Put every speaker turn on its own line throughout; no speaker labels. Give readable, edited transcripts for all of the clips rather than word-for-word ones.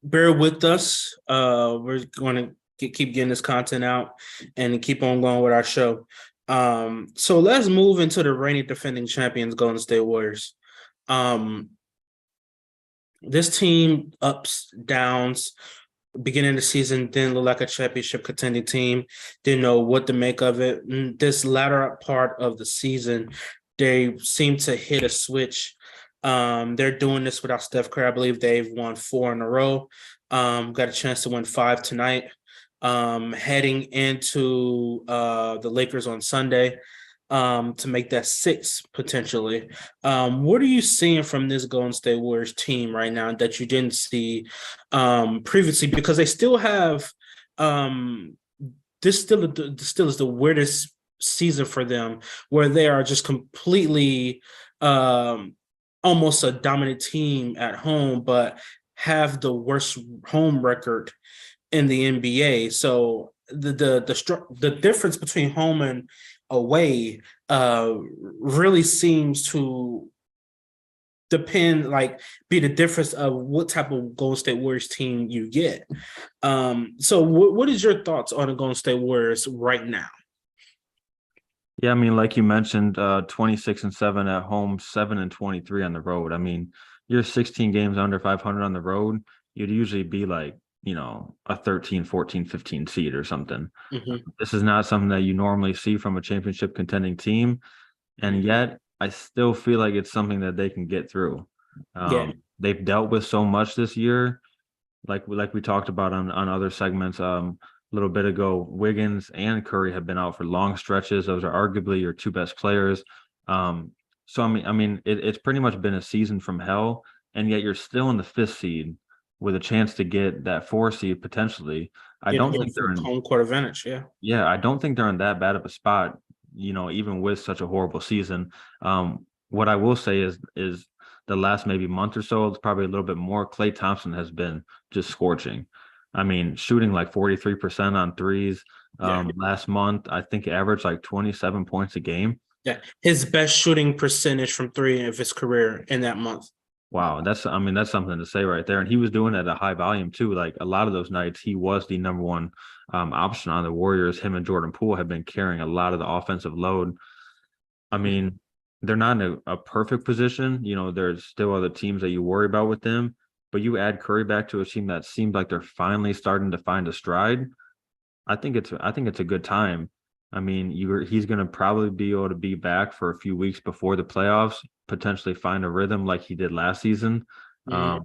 bear with us. We're going to keep getting this content out and keep on going with our show. So let's move into the reigning defending champions, Golden State Warriors. Um, this team ups, downs, beginning of the season didn't look like a championship contending team, didn't know what to make of it. This latter part of the season, they seem to hit a switch. They're doing this without Steph Curry. I believe they've won 4 in a row. Got a chance to win 5 tonight. Heading into the Lakers on Sunday to make that 6 potentially. What are you seeing from this Golden State Warriors team right now that you didn't see previously? Because they still have this still is the weirdest season for them, where they are just completely almost a dominant team at home, but have the worst home record in the NBA. So the difference between home and away really seems to depend, like, be the difference of what type of Golden State Warriors team you get. So what is your thoughts on the Golden State Warriors right now?
Yeah, I mean, like you mentioned, 26-7 at home, 7-23 on the road. I mean, you're 16 games under 500 on the road. You'd usually be like, a 13, 14, 15 seed or something.
Mm-hmm.
This is not something that you normally see from a championship contending team. And yet, I still feel like it's something that they can get through.
Yeah.
They've dealt with so much this year, like we talked about on other segments. A little bit ago, Wiggins and Curry have been out for long stretches. Those are arguably your two best players. So it's pretty much been a season from hell, and yet you're still in the 5th seed with a chance to get that 4 seed potentially. I
Get
don't think they're in.
home court advantage. Yeah.
Yeah, I don't think they're in that bad of a spot. Even with such a horrible season. What I will say is the last maybe month or so, it's probably a little bit more. Klay Thompson has been just scorching. I mean, shooting like 43% on threes.
Yeah.
Last month, I think averaged like 27 points a game.
Yeah. His best shooting percentage from three of his career in that month.
Wow, that's something to say right there. And he was doing it at a high volume too. Like a lot of those nights, he was the number one option on the Warriors. Him and Jordan Poole have been carrying a lot of the offensive load. I mean, they're not in a perfect position. There's still other teams that you worry about with them, but you add Curry back to a team that seems like they're finally starting to find a stride. I think it's a good time. I mean, he's going to probably be able to be back for a few weeks before the playoffs, potentially find a rhythm like he did last season.
Mm-hmm.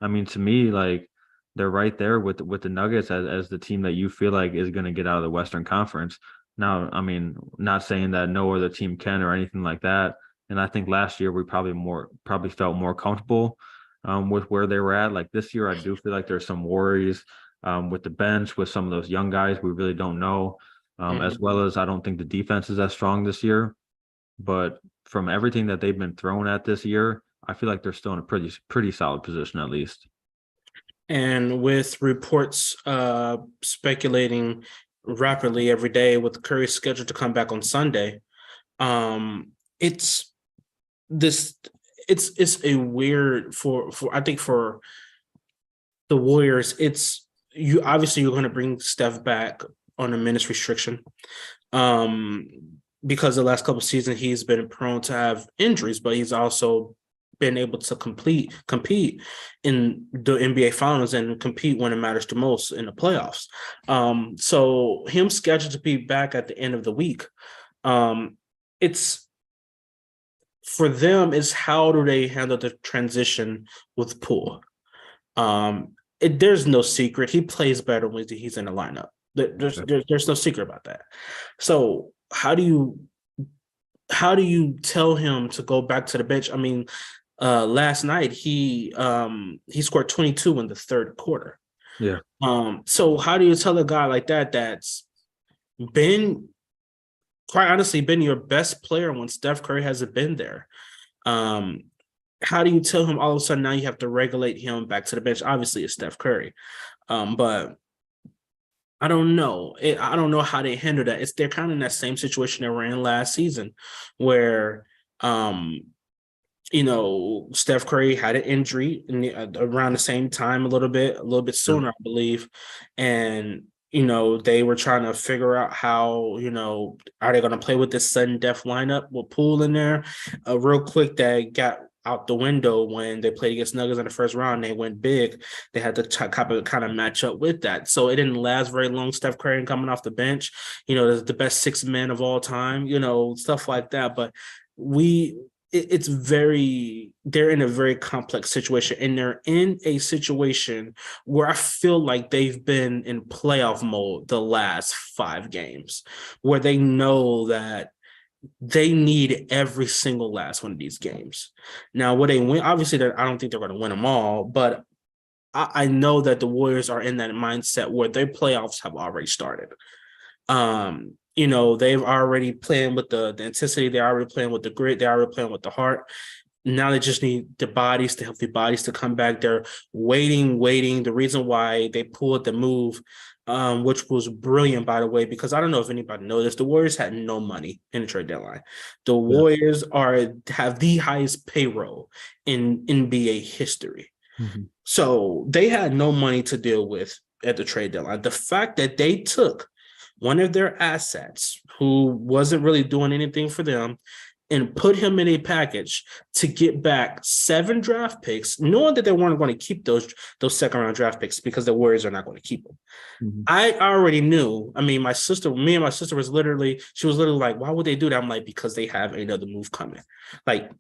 I mean, to me, like they're right there with the Nuggets as the team that you feel like is going to get out of the Western Conference. Now, I mean, not saying that no other team can or anything like that. And I think last year we probably felt more comfortable with where they were at. Like this year, I do feel like there's some worries with the bench, with some of those young guys we really don't know, as well as I don't think the defense is as strong this year. But from everything that they've been thrown at this year, I feel like they're still in a pretty solid position at least.
And with reports speculating rapidly every day, with Curry scheduled to come back on Sunday, it's this it's a weird for I think for the Warriors. It's you obviously you're going to bring Steph back on a minutes restriction. Um, because the last couple of seasons he's been prone to have injuries, but he's also been able to compete in the NBA finals and compete when it matters the most in the playoffs. So him scheduled to be back at the end of the week. It's for them is how do they handle the transition with Poole? There's no secret. He plays better when he's in the lineup. There's no secret about that. So how do you tell him to go back to the bench? I mean, last night he scored 22 in the third quarter.
Yeah.
So how do you tell a guy like that that's been quite honestly been your best player when Steph Curry hasn't been there? How do you tell him all of a sudden now you have to regulate him back to the bench? Obviously, it's Steph Curry, but I don't know. I don't know how they handle that. They're kind of in that same situation they were in last season, where Steph Curry had an injury around the same time, a little bit
Yeah.
sooner, I believe. And, they were trying to figure out how, are they going to play with this sudden death lineup with Poole in there? Real quick, that got out the window when they played against Nuggets in the first round. They went big. They had to kind of match up with that. So it didn't last very long. Steph Curry coming off the bench, the best six men of all time, stuff like that. But we they're in a very complex situation, and they're in a situation where I feel like they've been in playoff mode the last 5 games, where they know that they need every single last one of these games. Now, what they win, obviously, I don't think they're going to win them all, but I know that the Warriors are in that mindset where their playoffs have already started. They've already playing with the intensity, they're already playing with the grit, they're already playing with the heart. Now they just need the healthy bodies to come back. They're waiting. The reason why they pulled the move, which was brilliant, by the way, because I don't know if anybody knows this, the Warriors had no money in the trade deadline. The
Yeah.
Warriors have the highest payroll in NBA history.
Mm-hmm.
So they had no money to deal with at the trade deadline. The fact that they took one of their assets who wasn't really doing anything for them and put him in a package to get back 7 draft picks, knowing that they weren't going to keep those second round draft picks because the Warriors are not going to keep them.
Mm-hmm.
I already knew. I mean, me and my sister was literally like, why would they do that? I'm like, because they have another move coming. Like,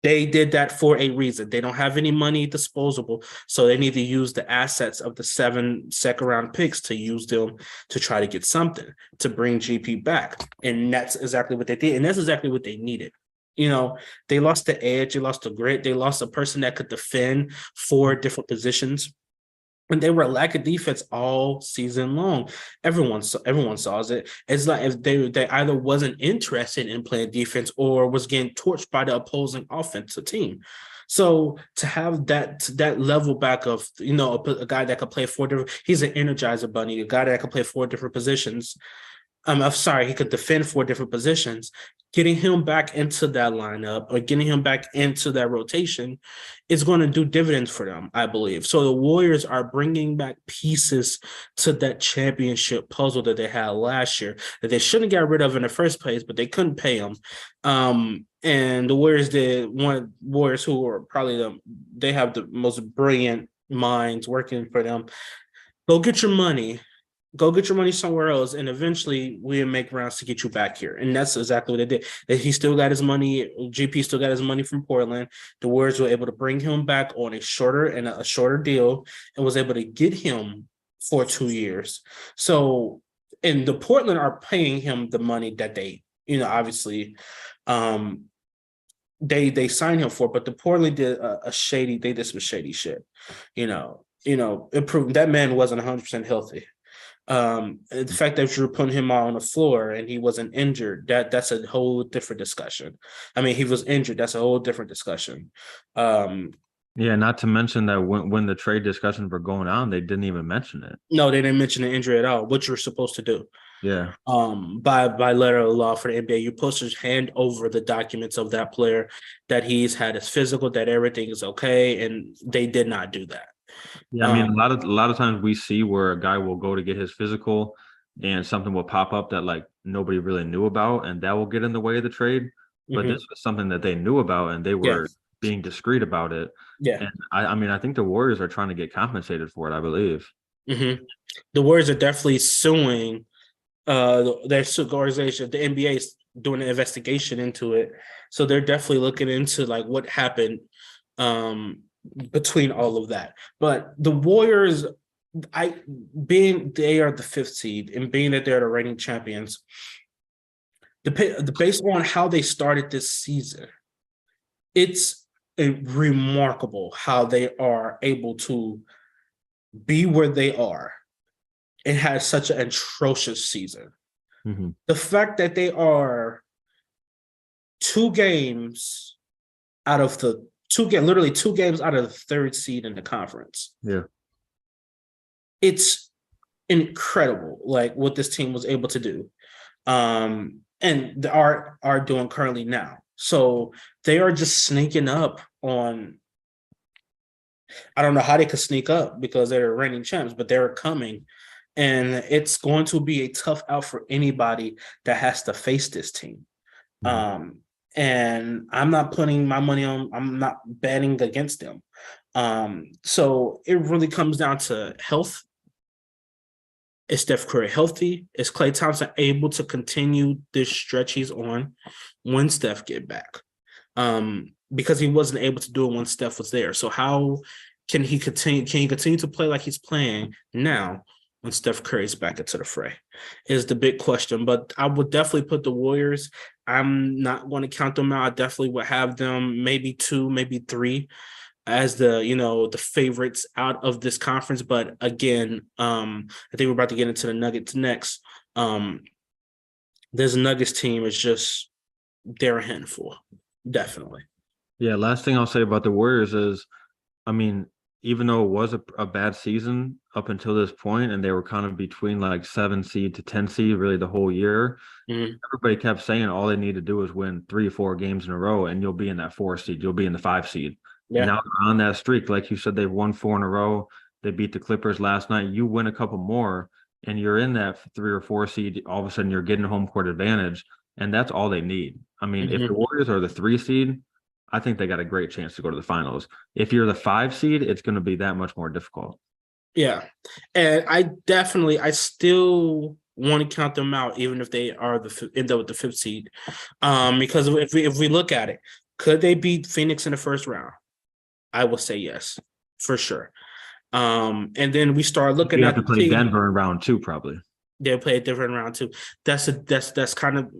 they did that for a reason. They don't have any money disposable, so they need to use the assets of the 7 second round picks to use them to try to get something to bring GP back. And that's exactly what they did. And that's exactly what they needed. They lost the edge, they lost the grit, they lost a person that could defend 4 different positions. And they were lacking defense all season long. Everyone saw it. It's like if they either wasn't interested in playing defense or was getting torched by the opposing offensive team. So to have that level back of a guy that could play 4 different, he's an energizer bunny, a guy that could play 4 different positions. I'm sorry, he could defend 4 different positions. Getting him back into that lineup or getting him back into that rotation is going to do dividends for them, I believe. So the Warriors are bringing back pieces to that championship puzzle that they had last year that they shouldn't get rid of in the first place, but they couldn't pay them. And the Warriors who are probably they have the most brilliant minds working for them. Go get your money somewhere else, and eventually we'll make rounds to get you back here. And that's exactly what they did. He still got his money. GP still got his money from Portland. The Warriors were able to bring him back on a shorter deal and was able to get him for 2 years. So, and the Portland are paying him the money that they, obviously, they signed him for, but the Portland did they did some shady shit. It proved that man wasn't 100% healthy. The fact that you're putting him on the floor and he wasn't injured, that's a whole different discussion. I mean, he was injured, that's a whole different discussion.
Yeah, not to mention that when the trade discussions were going on, they didn't even mention it.
No, they didn't mention the injury at all, which you're supposed to do.
Yeah.
By letter of law for the NBA, you're supposed to hand over the documents of that player that he's had his physical, that everything is okay, and they did not do that.
Yeah, I mean, a lot of times we see where a guy will go to get his physical and something will pop up that like nobody really knew about, and that will get in the way of the trade. But this was something that they knew about and they were being discreet about it.
Yeah.
And I mean, I think the Warriors are trying to get compensated for it, I believe.
Mm-hmm. The Warriors are definitely suing their organization. The NBA is doing an investigation into it. So they're definitely looking into like what happened between all of that. But the Warriors, they are the 5th seed and being that they're the reigning champions, based on how they started this season, it's remarkable how they are able to be where they are and had such an atrocious season.
Mm-hmm.
The fact that they are 2 games out of the literally 2 games out of the 3rd seed in the conference.
Yeah.
It's incredible, like what this team was able to do. And are doing currently now. So they are just sneaking up on. I don't know how they could sneak up because they're reigning champs, but they're coming. And it's going to be a tough out for anybody that has to face this team.
Mhm.
And I'm not putting my money on, I'm not betting against them. So it really comes down to health. Is Steph Curry healthy? Is Klay Thompson able to continue this stretch he's on when Steph get back? Because he wasn't able to do it when Steph was there. So how can he continue? Can he continue to play like he's playing now when Steph Curry's back into the fray? Is the big question. But I would definitely put the Warriors. I'm not going to count them out. I definitely would have them maybe 2, maybe 3 as the favorites out of this conference. But again, I think we're about to get into the Nuggets next. This Nuggets team is just they're a handful, definitely.
Yeah, last thing I'll say about the Warriors is, I mean, even though it was a bad season up until this point, and they were kind of between like 7 seed to 10 seed really the whole year, everybody kept saying all they need to do is win 3 or 4 games in a row, and you'll be in that 4 seed, you'll be in the 5 seed.
Yeah.
Now they're on that streak, like you said, they've won 4 in a row. They beat the Clippers last night. You win a couple more, and you're in that 3 or 4 seed. All of a sudden, you're getting home court advantage, and that's all they need. I mean, if the Warriors are the 3 seed, I think they got a great chance to go to the finals. If you're the 5 seed, it's going to be that much more difficult.
Yeah. And I still want to count them out, even if they are end up with the 5th seed. Because if we look at it, could they beat Phoenix in the first round? I will say yes, for sure. And then we start looking
You
at
have to play Denver in round 2, probably.
They'll play a different round 2. That's kind of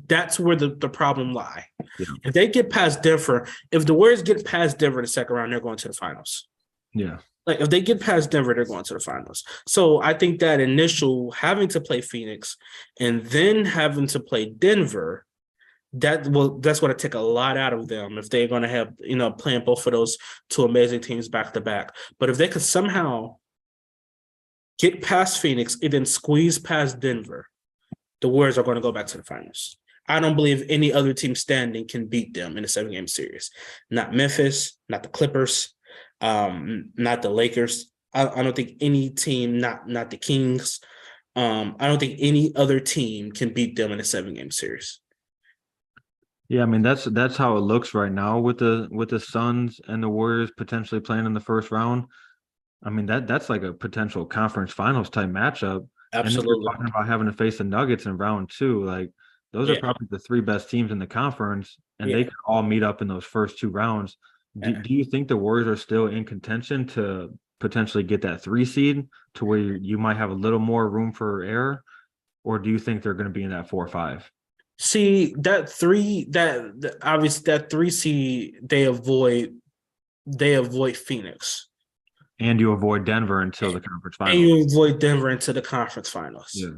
that's where the problem lie.
Yeah.
If they get past Denver, if the Warriors get past Denver in the second round, they're going to the finals.
Yeah.
Like if they get past Denver, they're going to the finals. So I think that initial having to play Phoenix and then having to play Denver, that's going to take a lot out of them if they're going to have, playing both of those 2 amazing teams back to back. But if they could somehow get past Phoenix and then squeeze past Denver, the Warriors are going to go back to the finals. I don't believe any other team standing can beat them in a 7-game series. Not Memphis, not the Clippers, not the Lakers. I don't think any team, not the Kings. I don't think any other team can beat them in a 7-game series.
Yeah, I mean that's how it looks right now with the Suns and the Warriors potentially playing in the first round. I mean that's like a potential conference finals type matchup.
Absolutely.
And then you're talking about having to face the Nuggets in round 2. Like those are probably the 3 best teams in the conference, and they could all meet up in those first 2 rounds. Do you think the Warriors are still in contention to potentially get that 3 seed to where you might have a little more room for error, or do you think they're going to be in that 4 or 5?
See that 3 obviously that 3 seed they avoid Phoenix.
And you avoid Denver until the conference finals.
And you avoid Denver into the conference finals.
Yeah.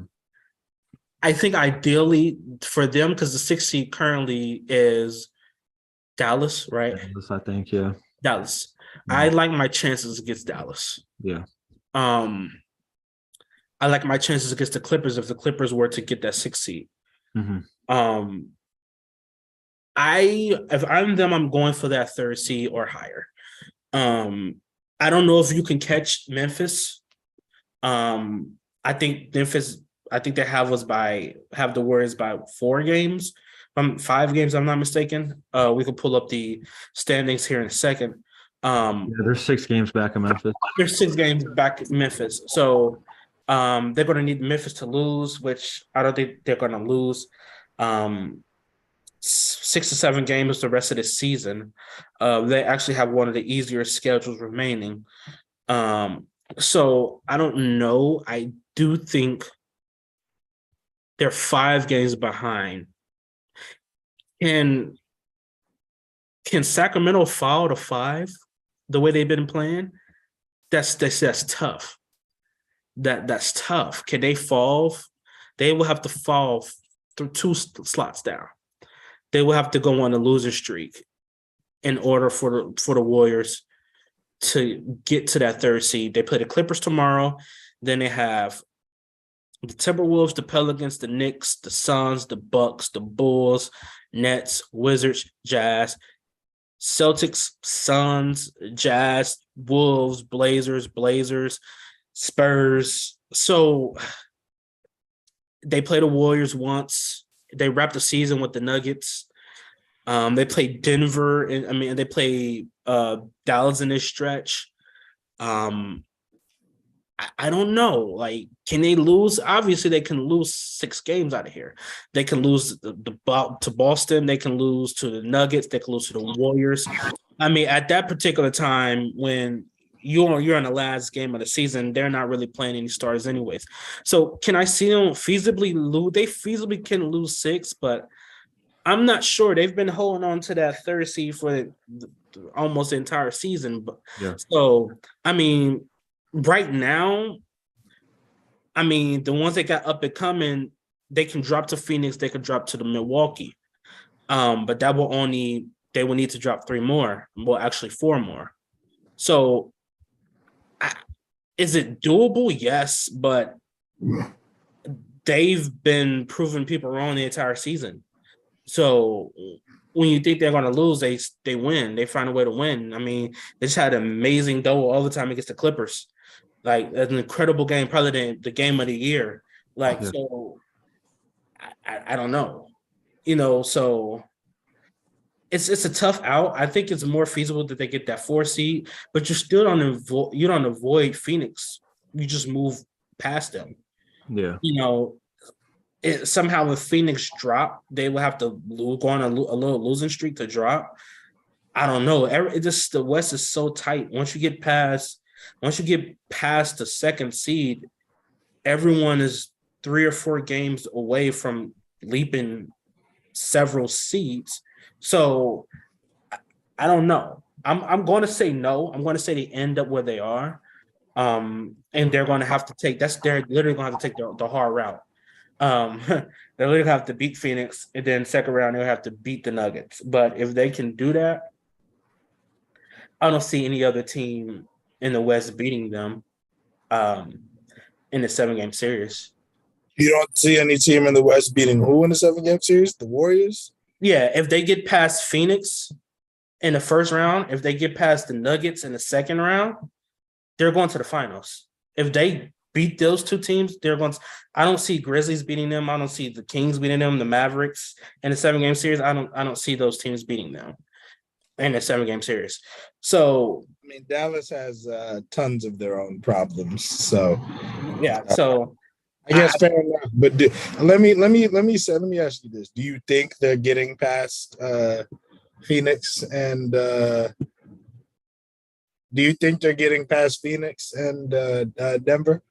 I think ideally for them, because the 6th seed currently is Dallas, right?
Dallas, I think, yeah.
Dallas.
Mm-hmm.
I like my chances against Dallas.
Yeah.
I like my chances against the Clippers if the Clippers were to get that 6th seed.
Mm-hmm.
If I'm them, I'm going for that 3rd seed or higher. I don't know if you can catch Memphis. I think they have the Warriors by 4 games. 5 games, I'm not mistaken. We can pull up the standings here in a second.
They're 6 games back in Memphis.
They're 6 games back in Memphis. So they're going to need Memphis to lose, which I don't think they're going to lose. 6 to 7 games the rest of the season. They actually have one of the easier schedules remaining. So I don't know. I do think they're 5 games behind. Can Sacramento fall to 5 the way they've been playing? That's tough. That's tough. Can they fall? They will have to fall through 2 slots down. They will have to go on a losing streak in order for the Warriors to get to that 3rd seed. They play the Clippers tomorrow. Then they have The Timberwolves, the Pelicans, the Knicks, the Suns, the Bucks, the Bulls, Nets, Wizards, Jazz, Celtics, Suns, Jazz, Wolves, Blazers, Spurs. So they played the Warriors once. They wrapped the season with the Nuggets. They played Denver, and they play Dallas in this stretch. I don't know. Like, can they lose? Obviously, they can lose 6 games out of here. They can lose to Boston. They can lose to the Nuggets. They can lose to the Warriors. I mean, at that particular time, when you're in the last game of the season, they're not really playing any stars anyways. So can I see them feasibly lose? They feasibly can lose 6, but I'm not sure. They've been holding on to that third seed for almost the entire season. But
Yeah.
so, I mean, right now, I mean, the ones that got up and coming, they can drop to Phoenix, they could drop to the Milwaukee. But they will need to drop 3 more. Well, actually 4 more. So is it doable? Yes, but they've been proving people wrong the entire season. So when you think they're going to lose, they win. They find a way to win. I mean, they just had an amazing double all the time against the Clippers. Like, an incredible game, probably the game of the year. Like,
Yeah.
so I don't know. So it's a tough out. I think it's more feasible that they get that 4 seed, but you don't avoid Phoenix. You just move past them.
Yeah.
Somehow if Phoenix drop, they will have to go on a little losing streak to drop. I don't know. The West is so tight. Once you get past the second seed, everyone is 3 or 4 games away from leaping several seeds. So I don't know. I'm going to say no. I'm going to say they end up where they are. And they're going to have to they're literally going to have to take the hard route. They literally have to beat Phoenix, and then second round they'll have to beat the Nuggets. But if they can do that, I don't see any other team in the West beating them in the 7-game series.
You don't see any team in the West beating who in the 7-game series? The Warriors?
Yeah, if they get past Phoenix in the first round, if they get past the Nuggets in the second round, they're going to the finals. If they beat those 2 teams, I don't see Grizzlies beating them. I don't see the Kings beating them, the Mavericks in the 7-game series. I don't see those teams beating them in the 7-game series. So
I mean, Dallas has tons of their own problems. So
yeah, so
I guess fair enough. But let me ask you this: do you think they're getting past Phoenix and do you think they're getting past Phoenix and Denver?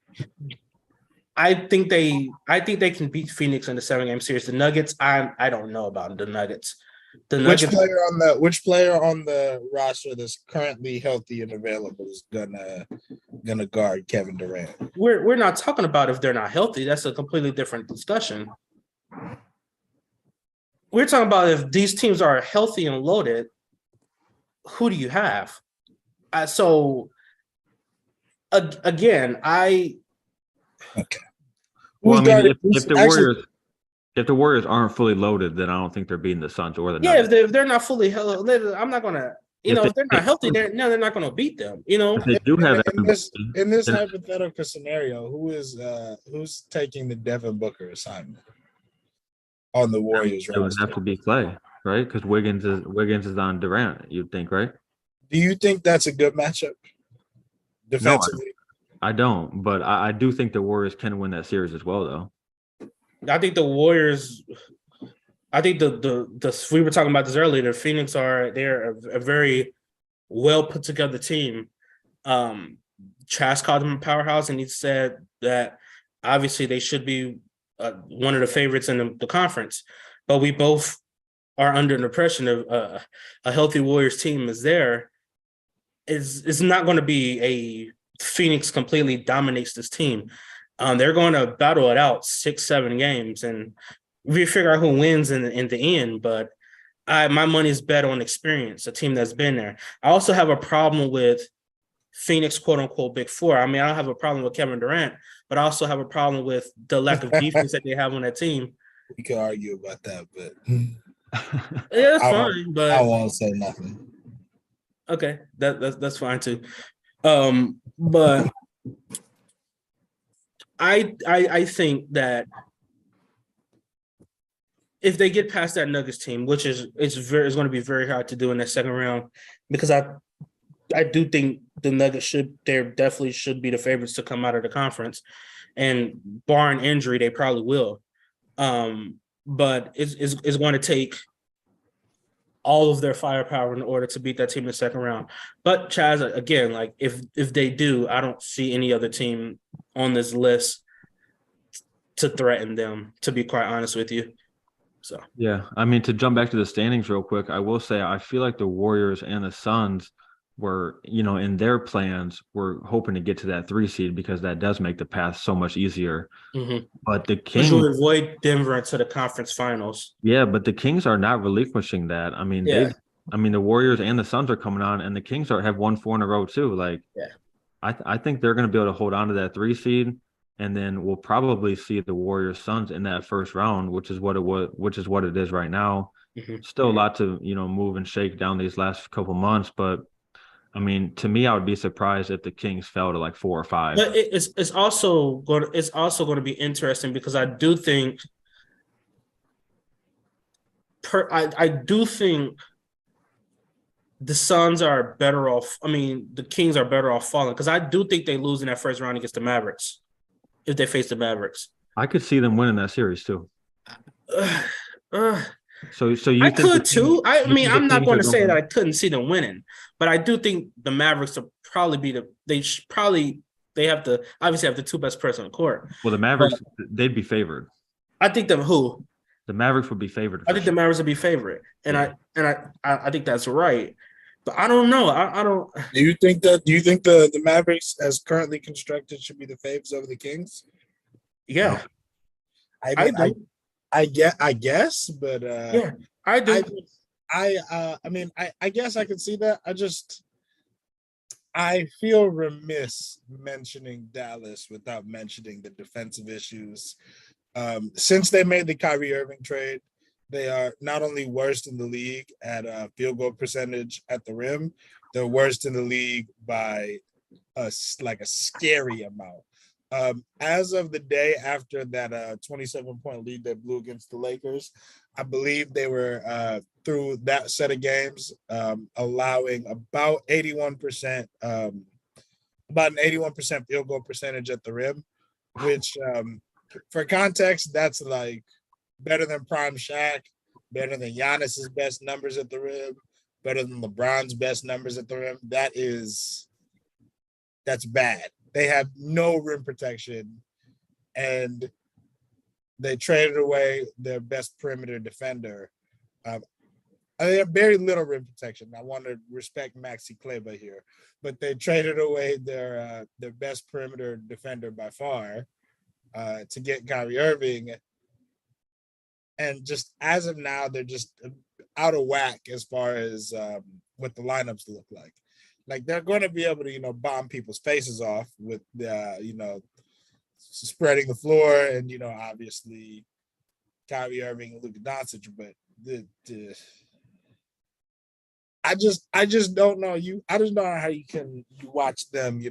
I think they can beat Phoenix in the 7-game series. The Nuggets, I don't know about the Nuggets.
Which player on the roster that's currently healthy and available is gonna guard Kevin Durant?
We're not talking about if they're not healthy. That's a completely different discussion. We're talking about if these teams are healthy and loaded, who do you have? Again,
okay.
Well, I mean, if the Warriors aren't fully loaded, then I don't think they're beating the Suns or the Nuggets.
If they're not fully healthy, I'm not gonna. If they're not healthy, they're not gonna beat them.
If they do have
in this hypothetical scenario, who's taking the Devin Booker assignment on the Warriors?
It would have to be Clay, right? Because Wiggins is on Durant. You'd think, right?
Do you think that's a good matchup defensively?
No, I don't, but I do think the Warriors can win that series as well, though.
I think the Warriors. I think the we were talking about this earlier. The Phoenix they're a very well put together team. Chaz called them a powerhouse, and he said that obviously they should be one of the favorites in the conference. But we both are under the impression of a healthy Warriors team is there. It's not going to be a Phoenix completely dominates this team. They're going to battle it out 6-7 games, and we figure out who wins in the end. But my money's bet on experience, a team that's been there. I also have a problem with Phoenix quote unquote big four. I mean, I don't have a problem with Kevin Durant, but I also have a problem with the lack of defense that they have on that team.
We can argue about that, but
Yeah, it's
I
fine,
I
but
won't say nothing.
okay, that's fine too. But I think that if they get past that Nuggets team, which is going to be very hard to do in that second round, because I do think the Nuggets definitely should be the favorites to come out of the conference, and barring injury, they probably will. But it's going to take all of their firepower in order to beat that team in the second round. But Chaz, again, like if they do, I don't see any other team on this list to threaten them, to be quite honest with you. So
yeah, I mean, to jump back to the standings real quick, I will say I feel like the Warriors and the Suns were, in their plans, were hoping to get to that 3 seed because that does make the path so much easier.
mm-hmm.
But the
Which
Kings
will avoid Denver into the conference finals.
Yeah, but the Kings are not relinquishing that. I mean, the Warriors and the Suns are coming on, and the Kings have won 4 in a row too. Like,
yeah,
I think they're going to be able to hold on to that 3 seed, and then we'll probably see the Warriors Suns in that first round, which is what it is right now.
mm-hmm.
Still a lot to move and shake down these last couple months, but I mean, to me, I would be surprised if the Kings fell to like 4 or 5.
But it's also going to be interesting because I do think I do think the Suns are better off. I mean, the Kings are better off falling because I do think they lose in that first round against the Mavericks if they face the Mavericks.
I could see them winning that series too. So you
I
think
could too. I mean, I'm not going to say that I
to.
couldn't see them winning, but I do think the Mavericks will probably be they have to obviously have the 2 best players on the court.
Well, the Mavericks, they'd be favored.
I think who?
The Mavericks would be favored.
I think the Mavericks would be favorite, and I think that's right. But I don't know. I don't.
Do you think the Mavericks, as currently constructed, should be the favorites over the Kings?
Yeah,
I guess, but
yeah, I do.
I guess I can see that. I feel remiss mentioning Dallas without mentioning the defensive issues. Since they made the Kyrie Irving trade, they are not only worst in the league at field goal percentage at the rim, they're worst in the league by a scary amount. As of the day after that 27-point lead they blew against the Lakers, I believe they were through that set of games allowing about an 81% field goal percentage at the rim, which for context, that's like better than prime Shaq, better than Giannis's best numbers at the rim, better than LeBron's best numbers at the rim. That's bad. They have no rim protection, and they traded away their best perimeter defender. They have very little rim protection. I want to respect Maxi Kleber here, but they traded away their best perimeter defender by far to get Kyrie Irving. And just as of now, they're just out of whack as far as what the lineups look like. Like they're going to be able to, bomb people's faces off with, spreading the floor and, obviously Kyrie Irving and Luka Doncic. But I just don't know. I just don't know how you can watch them,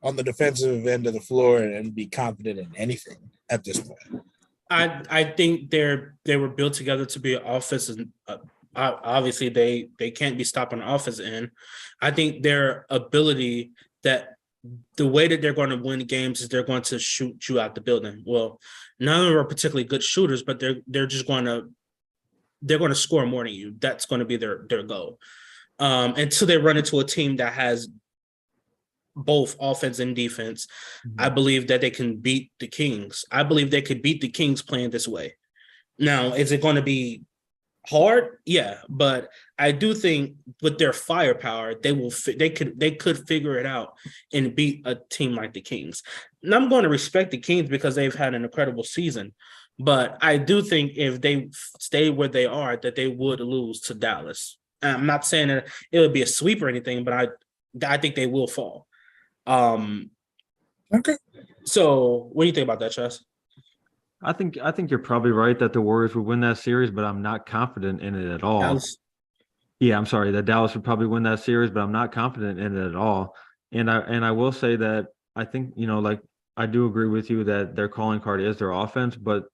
on the defensive end of the floor and be confident in anything at this point.
I think they were built together to be an offense, and obviously they can't be stopping the offense end. I think their ability, that the way that they're going to win games is they're going to shoot you out the building. Well, none of them are particularly good shooters, but they're going to score more than you. That's going to be their goal. Until they run into a team that has both offense and defense, I believe that they can beat the Kings. I believe they could beat the Kings playing this way. Now, is it going to be hard? Yeah, but I do think with their firepower, they could figure it out and beat a team like the Kings. And I'm going to respect the Kings because they've had an incredible season, but I do think if they stay where they are, that they would lose to Dallas. I'm not saying that it would be a sweep or anything, but I think they will fall. Um,
Okay.
so what do you think about that, Chess?
I think you're probably right that the Warriors would win that series, but I'm not confident in it at all.
Dallas?
Yeah, I'm sorry that Dallas would probably win that series, but I'm not confident in it at all. And I will say that I think, like I do agree with you that their calling card is their offense, but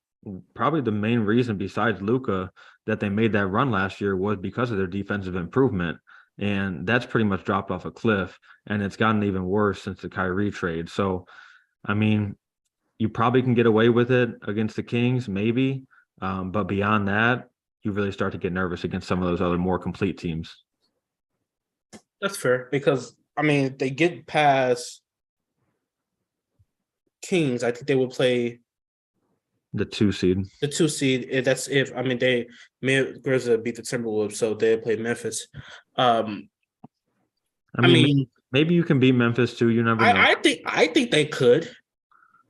probably the main reason besides Luka that they made that run last year was because of their defensive improvement. And that's pretty much dropped off a cliff, and it's gotten even worse since the Kyrie trade. So, I mean, you probably can get away with it against the Kings, maybe. But beyond that, you really start to get nervous against some of those other more complete teams.
That's fair because I mean, if they get past Kings, I think they will play
The 2 seed.
the 2 seed. That's if I mean Grizzlies beat the Timberwolves, so they play Memphis.
I mean, maybe you can beat Memphis too. You never know.
I think they could.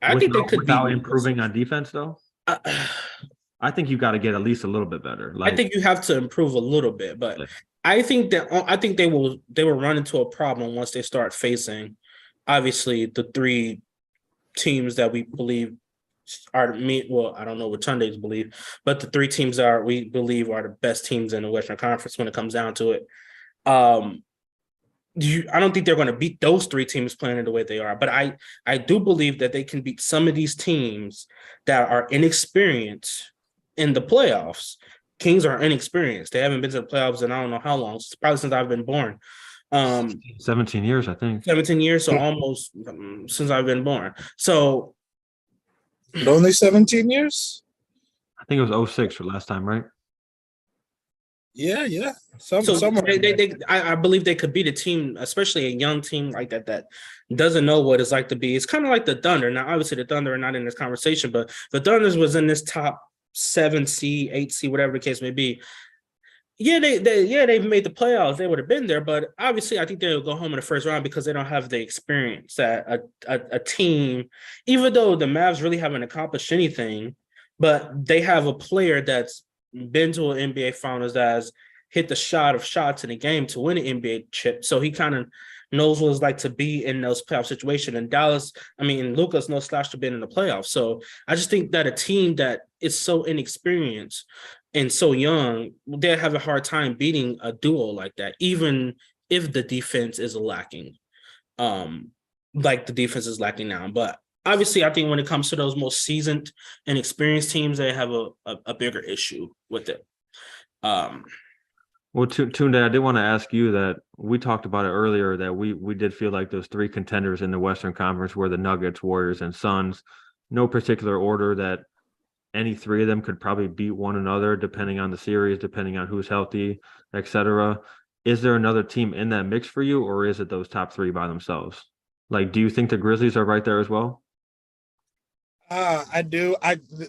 I think they could
without
beat
improving on defense, though. I think you got to get at least a little bit better.
I think you have to improve a little bit, but I think they will run into a problem once they start facing, obviously, the 3 teams that we believe are well, I don't know what Sundays believe, but the 3 teams that we believe are the best teams in the Western Conference when it comes down to it. I don't think they're going to beat those 3 teams playing the way they are, but I do believe that they can beat some of these teams that are inexperienced in the playoffs. Kings are inexperienced. They haven't been to the playoffs in I don't know how long, probably since I've been born.
17 years, I think.
17 years, so almost since I've been born. So
only 17 years?
I think it was 06 for last time, right?
Yeah.
I believe they could beat a team, especially a young team like that doesn't know what it's like to be. It's kind of like the Thunder. Now, obviously, the Thunder are not in this conversation, but the Thunders was in this top 7C, 8C, whatever the case may be. Yeah, they've made the playoffs. They would have been there, but obviously, I think they'll go home in the first round because they don't have the experience that a team, even though the Mavs really haven't accomplished anything, but they have a player that's been to an NBA Finals that has hit the shot of shots in a game to win an NBA chip. So he kind of knows what it's like to be in those playoff situations. And Dallas, Luka's no slouch to been in the playoffs. So I just think that a team that is so inexperienced and so young, they have a hard time beating a duo like that, even if the defense is lacking, like the defense is lacking now. But obviously, I think when it comes to those most seasoned and experienced teams, they have a bigger issue with it.
Well, Tunde, I did want to ask you that we talked about it earlier that we did feel like those 3 contenders in the Western Conference were the Nuggets, Warriors, and Suns. No particular order that any 3 of them could probably beat one another depending on the series, depending on who's healthy, etc. Is there another team in that mix for you, or is it those top 3 by themselves? Like, do you think the Grizzlies are right there as well?
I do.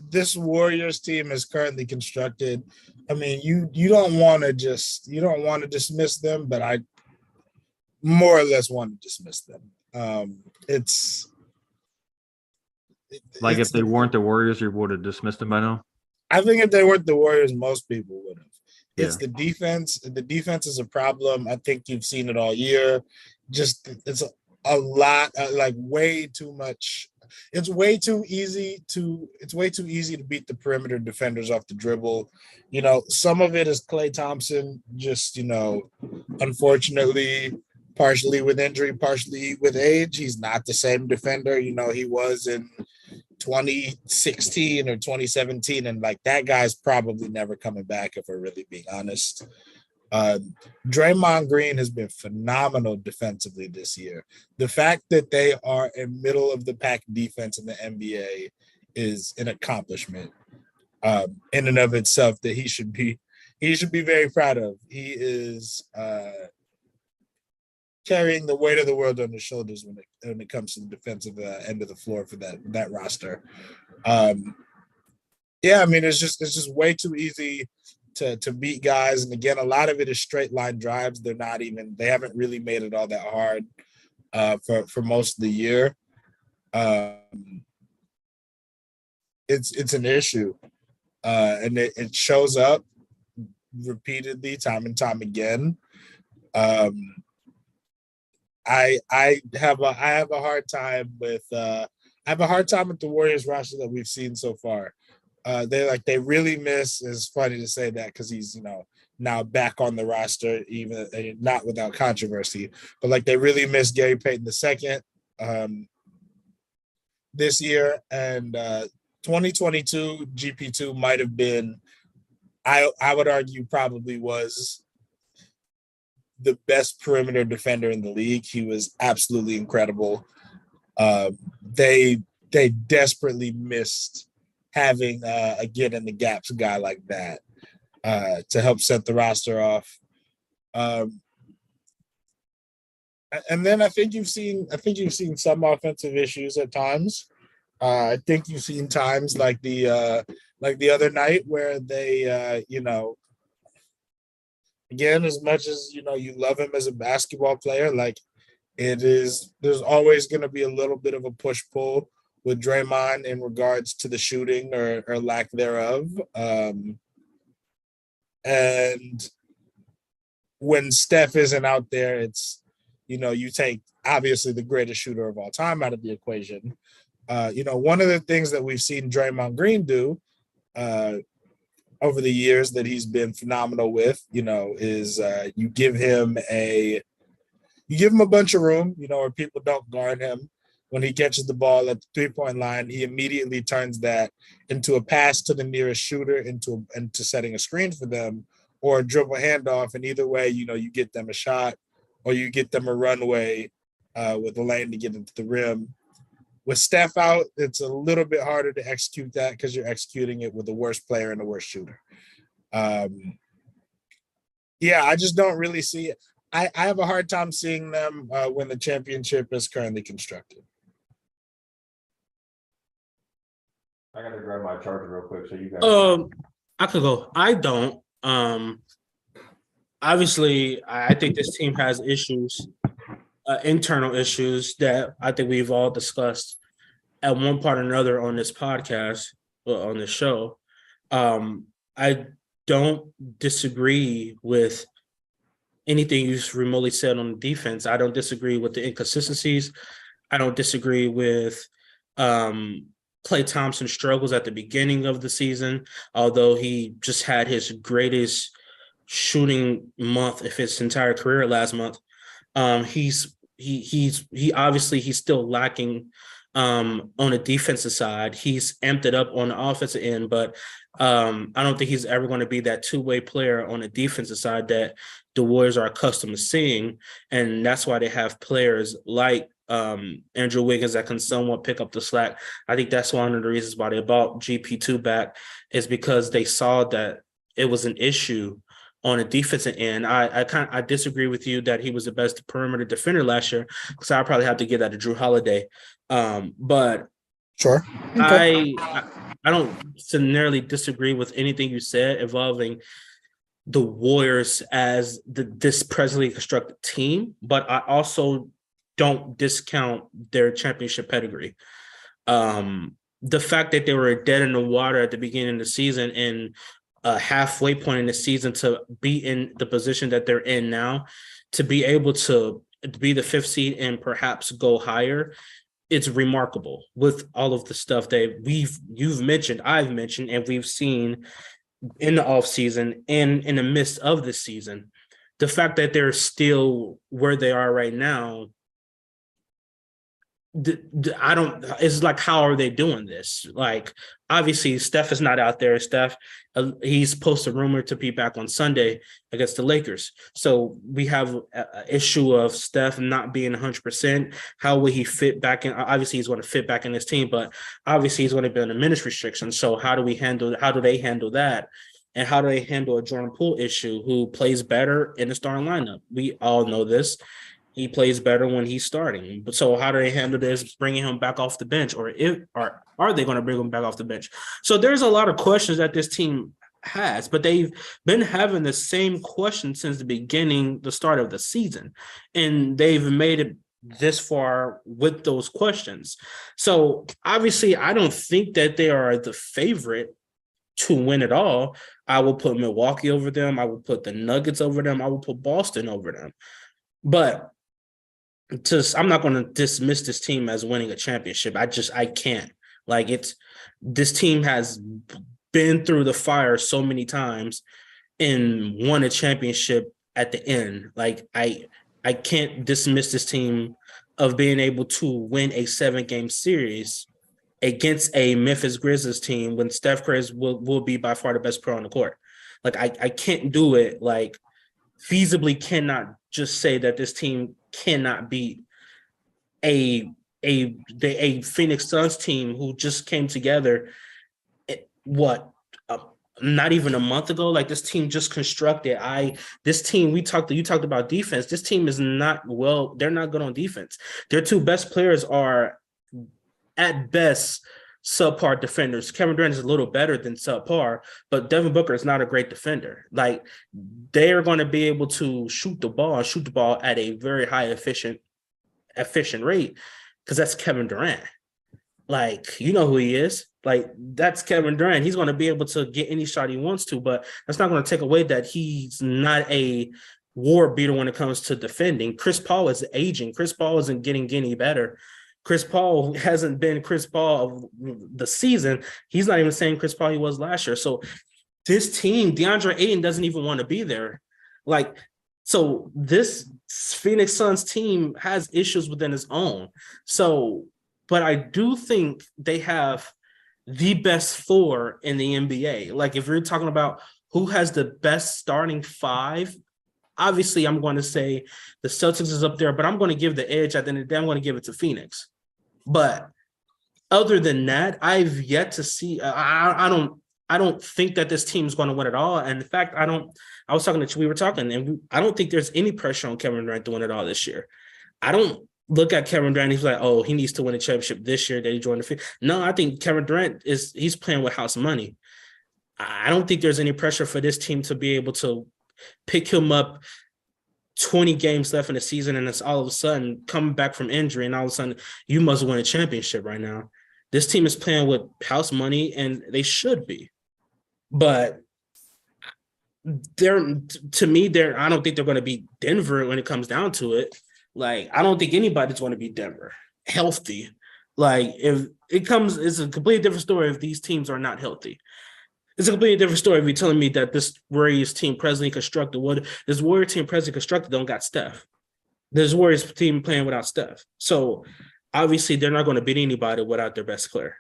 This Warriors team is currently constructed. I mean, you don't want to dismiss them, but I more or less want to dismiss them.
If they weren't the Warriors, you would have dismissed them by now?
I think if they weren't the Warriors, most people would have. It's
Yeah.
the defense. The defense is a problem. I think you've seen it all year. Just it's a lot, like way too much. It's way too easy to beat the perimeter defenders off the dribble. Some of it is Klay Thompson, just, unfortunately, partially with injury, partially with age. He's not the same defender, he was in 2016 or 2017. And like that guy's probably never coming back, if we're really being honest. Draymond Green has been phenomenal defensively this year. The fact that they are a middle of the pack defense in the NBA is an accomplishment in and of itself that he should be very proud of. He is carrying the weight of the world on his shoulders when it comes to the defensive end of the floor for that roster. It's just way too easy to beat guys. And again, a lot of it is straight line drives. They haven't really made it all that hard for most of the year. It's an issue. And it shows up repeatedly, time and time again. I have a hard time with the Warriors roster that we've seen so far. They really miss. It's funny to say that because he's now back on the roster, even not without controversy. But like they really miss Gary Payton II this year, and 2022 GP2 might have been. I would argue probably was the best perimeter defender in the league. He was absolutely incredible. They desperately missed having a get in the gaps guy like that to help set the roster off. And then I think you've seen some offensive issues at times. I think you've seen times like the other night where they again, as much as you love him as a basketball player, like there's always going to be a little bit of a push-pull with Draymond in regards to the shooting or lack thereof. And when Steph isn't out there, it's you take obviously the greatest shooter of all time out of the equation. One of the things that we've seen Draymond Green do over the years that he's been phenomenal with, is you give him a bunch of room, where people don't guard him. When he catches the ball at the three-point line, he immediately turns that into a pass to the nearest shooter, into setting a screen for them, or a dribble handoff. And either way, you get them a shot, or you get them a runway with a lane to get into the rim. With Steph out, it's a little bit harder to execute that because you're executing it with the worst player and the worst shooter. I just don't really see it. I have a hard time seeing them win the championship as currently constructed.
I gotta grab my charger real quick so you guys.
I could go. I don't. Obviously, I think this team has issues. Internal issues that I think we've all discussed at one part or another on this podcast, on this show. I don't disagree with anything you remotely said on the defense. I don't disagree with the inconsistencies. I don't disagree with Klay Thompson's struggles at the beginning of the season, although he just had his greatest shooting month of his entire career last month. He's still lacking on the defensive side. He's amped it up on the offensive end, but I don't think he's ever going to be that two-way player on the defensive side that the Warriors are accustomed to seeing. And that's why they have players like Andrew Wiggins that can somewhat pick up the slack. I think that's one of the reasons why they brought GP2 back, is because they saw that it was an issue on a defensive end. I disagree with you that he was the best perimeter defender last year, because I probably have to give that to Drew Holiday. But
sure, okay.
I don't necessarily disagree with anything you said involving the Warriors as this presently constructed team, but I also don't discount their championship pedigree. The fact that they were dead in the water at the beginning of the season and a halfway point in the season to be in the position that they're in now, to be able to be the 5th seed and perhaps go higher, it's remarkable with all of the stuff that you've mentioned, I've mentioned, and we've seen in the offseason and in the midst of the season. The fact that they're still where they are right now, it's like, how are they doing this? Like, obviously Steph is not out there. Steph, he's posted rumor to be back on Sunday against the Lakers. So we have an issue of Steph not being 100%. How will he fit back in? Obviously he's going to fit back in this team, but obviously he's going to be under minutes restrictions. So how do they handle that? And how do they handle a Jordan Poole issue, who plays better in the starting lineup? We all know this. He plays better when he's starting. But so how do they handle this, bringing him back off the bench? Or are they going to bring him back off the bench? So there's a lot of questions that this team has, but they've been having the same question since the start of the season. And they've made it this far with those questions. So obviously I don't think that they are the favorite to win it all. I will put Milwaukee over them. I will put the Nuggets over them. I will put Boston over them. But I'm not going to dismiss this team as winning a championship. I can't. Like this team has been through the fire so many times and won a championship at the end. Like I can't dismiss this team of being able to win a 7-game series against a Memphis Grizzlies team when Steph Curry will be by far the best player on the court. Like I can't do it. Like feasibly cannot just say that this team cannot beat a Phoenix Suns team who just came together. What? Not even a month ago. Like this team just constructed. This team you talked about defense. This team is not well. They're not good on defense. Their two best players are at best subpar defenders. Kevin Durant is a little better than subpar, but Devin Booker is not a great defender. Like they are going to be able to shoot the ball at a very high efficient rate because that's Kevin Durant. Like, you know who he is. Like, that's Kevin Durant. He's going to be able to get any shot he wants to, but that's not going to take away that he's not a war beater when it comes to defending. Chris Paul is aging. Chris Paul isn't getting any better. Chris Paul hasn't been Chris Paul of the season. He's not even the same Chris Paul he was last year. So this team, DeAndre Ayton doesn't even want to be there. Like, so this Phoenix Suns team has issues within its own. So, but I do think they have the best 4 in the NBA. Like, if you're talking about who has the best starting 5, obviously I'm going to say the Celtics is up there, but I'm going to give the edge at the end of the day. I'm going to give it to Phoenix. But other than that, I've yet to see. I don't think that this team is going to win it all. And in fact, I was talking to we were talking, and I don't think there's any pressure on Kevin Durant to win it all this year. I don't look at Kevin Durant. He's like, oh, he needs to win a championship this year that he joined the field. No, I think Kevin Durant he's playing with house money. I don't think there's any pressure for this team to be able to pick him up 20 games left in the season, and it's all of a sudden coming back from injury, and all of a sudden you must win a championship right now. This team is playing with house money, and they should be. But I don't think they're going to be Denver when it comes down to it. Like, I don't think anybody's going to be Denver healthy. Like, if it comes, it's a completely different story if these teams are not healthy. It's a completely different story if you're telling me that this Warriors team presently constructed, this Warrior team presently constructed don't got Steph. This Warriors team playing without Steph. So obviously they're not going to beat anybody without their best player.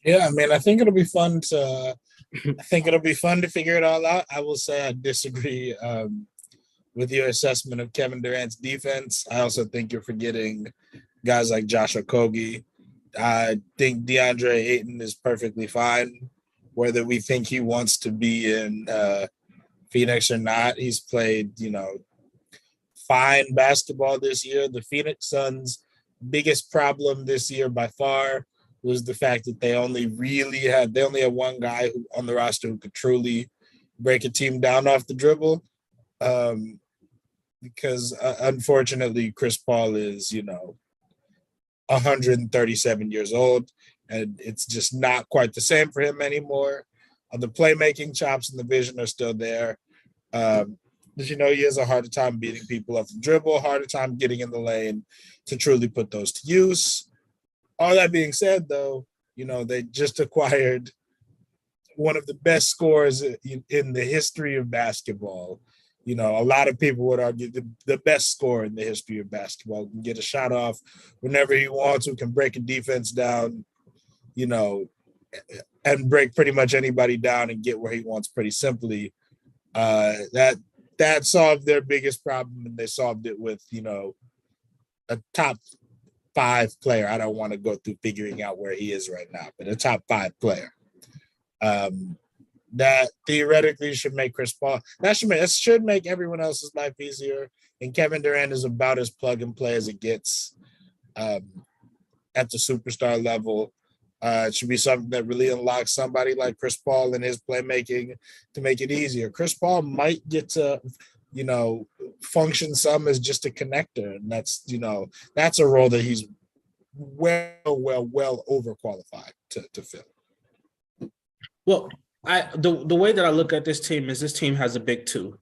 Yeah, I mean, I think it'll be fun to figure it all out. I will say I disagree with your assessment of Kevin Durant's defense. I also think you're forgetting guys like Josh Okogie. I think DeAndre Ayton is perfectly fine, whether we think he wants to be in Phoenix or not. He's played, fine basketball this year. The Phoenix Suns' biggest problem this year by far was the fact that they only had one guy on the roster who could truly break a team down off the dribble. Because unfortunately, Chris Paul is, 137 years old, and it's just not quite the same for him anymore. The playmaking chops and the vision are still there. But he has a harder time beating people off the dribble, harder time getting in the lane to truly put those to use. All that being said, though, they just acquired one of the best scorers in the history of basketball. A lot of people would argue the best scorer in the history of basketball, can get a shot off whenever he wants, who can break a defense down, and break pretty much anybody down and get where he wants pretty simply. That solved their biggest problem, and they solved it with, a top 5 player. I don't want to go through figuring out where he is right now, but a top 5 player. That theoretically should make Chris Paul. That should make everyone else's life easier. And Kevin Durant is about as plug and play as it gets at the superstar level. It should be something that really unlocks somebody like Chris Paul and his playmaking to make it easier. Chris Paul might get to, function some as just a connector, and that's a role that he's well overqualified to fill.
Well, the way that I look at this team is this team has a big 2.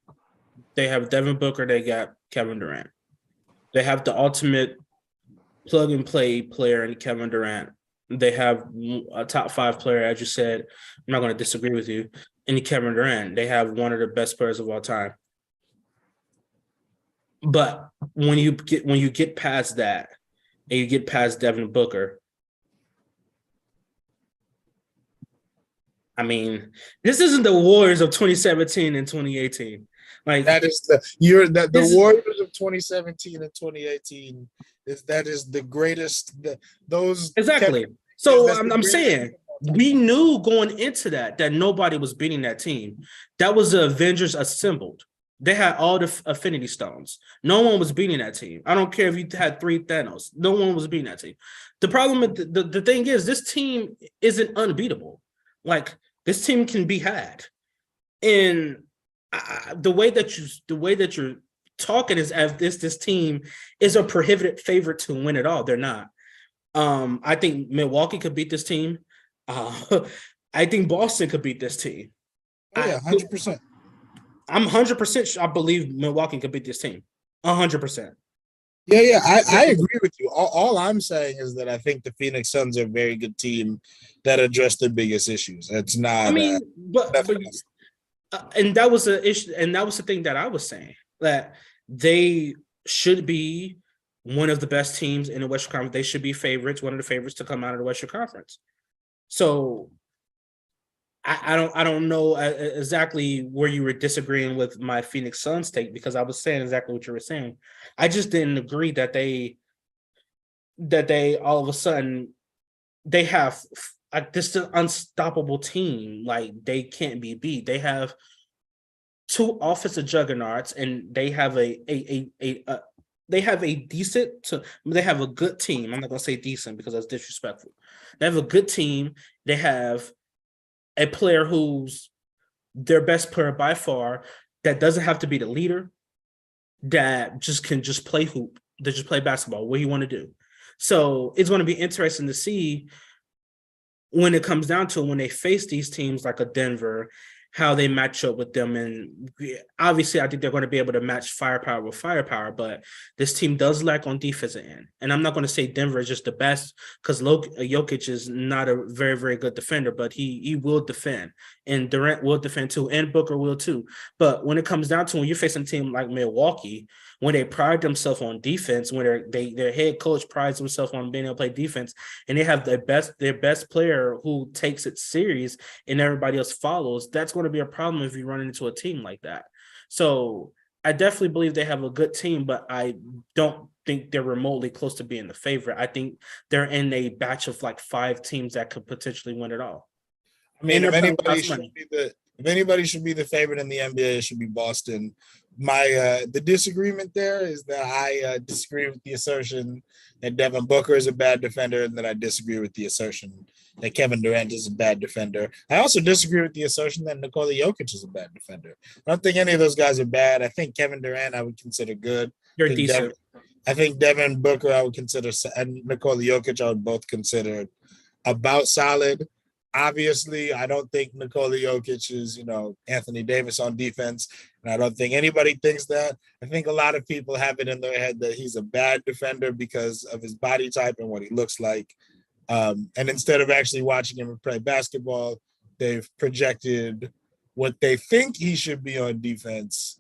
They have Devin Booker, they got Kevin Durant. They have the ultimate plug and play player in Kevin Durant. They have a top 5 player, as you said. I'm not going to disagree with you. In Kevin Durant, they have one of the best players of all time. But when you get past that, and you get past Devin Booker, I mean, this isn't the Warriors of 2017 and 2018. Like
that is the Warriors of 2017 and 2018 is the greatest. Those
exactly. So I'm saying we knew going into that nobody was beating that team. That was the Avengers assembled. They had all the Affinity Stones. No one was beating that team. I don't care if you had 3 Thanos. No one was beating that team. The problem with the thing is this team isn't unbeatable. Like this team can be had. And the way that you're talking is as this team is a prohibited favorite to win it all. They're not. I think Milwaukee could beat this team. I think Boston could beat this team.
Oh, yeah, 100%.
I'm 100%. I believe Milwaukee could beat this team. 100%.
Yeah. I agree with you. All I'm saying is that I think the Phoenix Suns are a very good team that address the biggest issues. It's not.
I mean, and that was the issue, and that was the thing that I was saying, that they should be one of the best teams in the Western Conference. They should be favorites, one of the favorites to come out of the Western Conference. So I don't know exactly where you were disagreeing with my Phoenix Suns take, because I was saying exactly what you were saying. I just didn't agree that they all of a sudden they have this unstoppable team. Like they can't be beat. They have 2 offensive juggernauts, and they have a good team. I'm not gonna say decent because that's disrespectful. They have a good team. They have a player who's their best player by far, that doesn't have to be the leader, that can play hoop, that just play basketball, what you want to do. So it's going to be interesting to see when it comes down to when they face these teams like a Denver, how they match up with them. And obviously, I think they're going to be able to match firepower with firepower, but this team does lack on defensive end. And I'm not going to say Denver is just the best, because Jokic is not a very, very good defender, but he will defend. And Durant will defend too, and Booker will too. But when it comes down to when you're facing a team like Milwaukee, when they pride themselves on defense, when their head coach prides himself on being able to play defense, and they have their best player who takes it serious and everybody else follows, that's going to be a problem if you run into a team like that. So I definitely believe they have a good team, but I don't think they're remotely close to being the favorite. I think they're in a batch of like 5 teams that could potentially win it all.
I mean, if anybody should be the favorite in the NBA, it should be Boston. The disagreement there is that I disagree with the assertion that Devin Booker is a bad defender, and that I disagree with the assertion that Kevin Durant is a bad defender. I also disagree with the assertion that Nikola Jokic is a bad defender. I don't think any of those guys are bad. I think Kevin Durant I would consider good.
You're decent.
I think Devin Booker I would consider, and Nikola Jokic I would both consider about solid. Obviously, I don't think Nikola Jokic is, Anthony Davis on defense, and I don't think anybody thinks that. I think a lot of people have it in their head that he's a bad defender because of his body type and what he looks like. And instead of actually watching him play basketball, they've projected what they think he should be on defense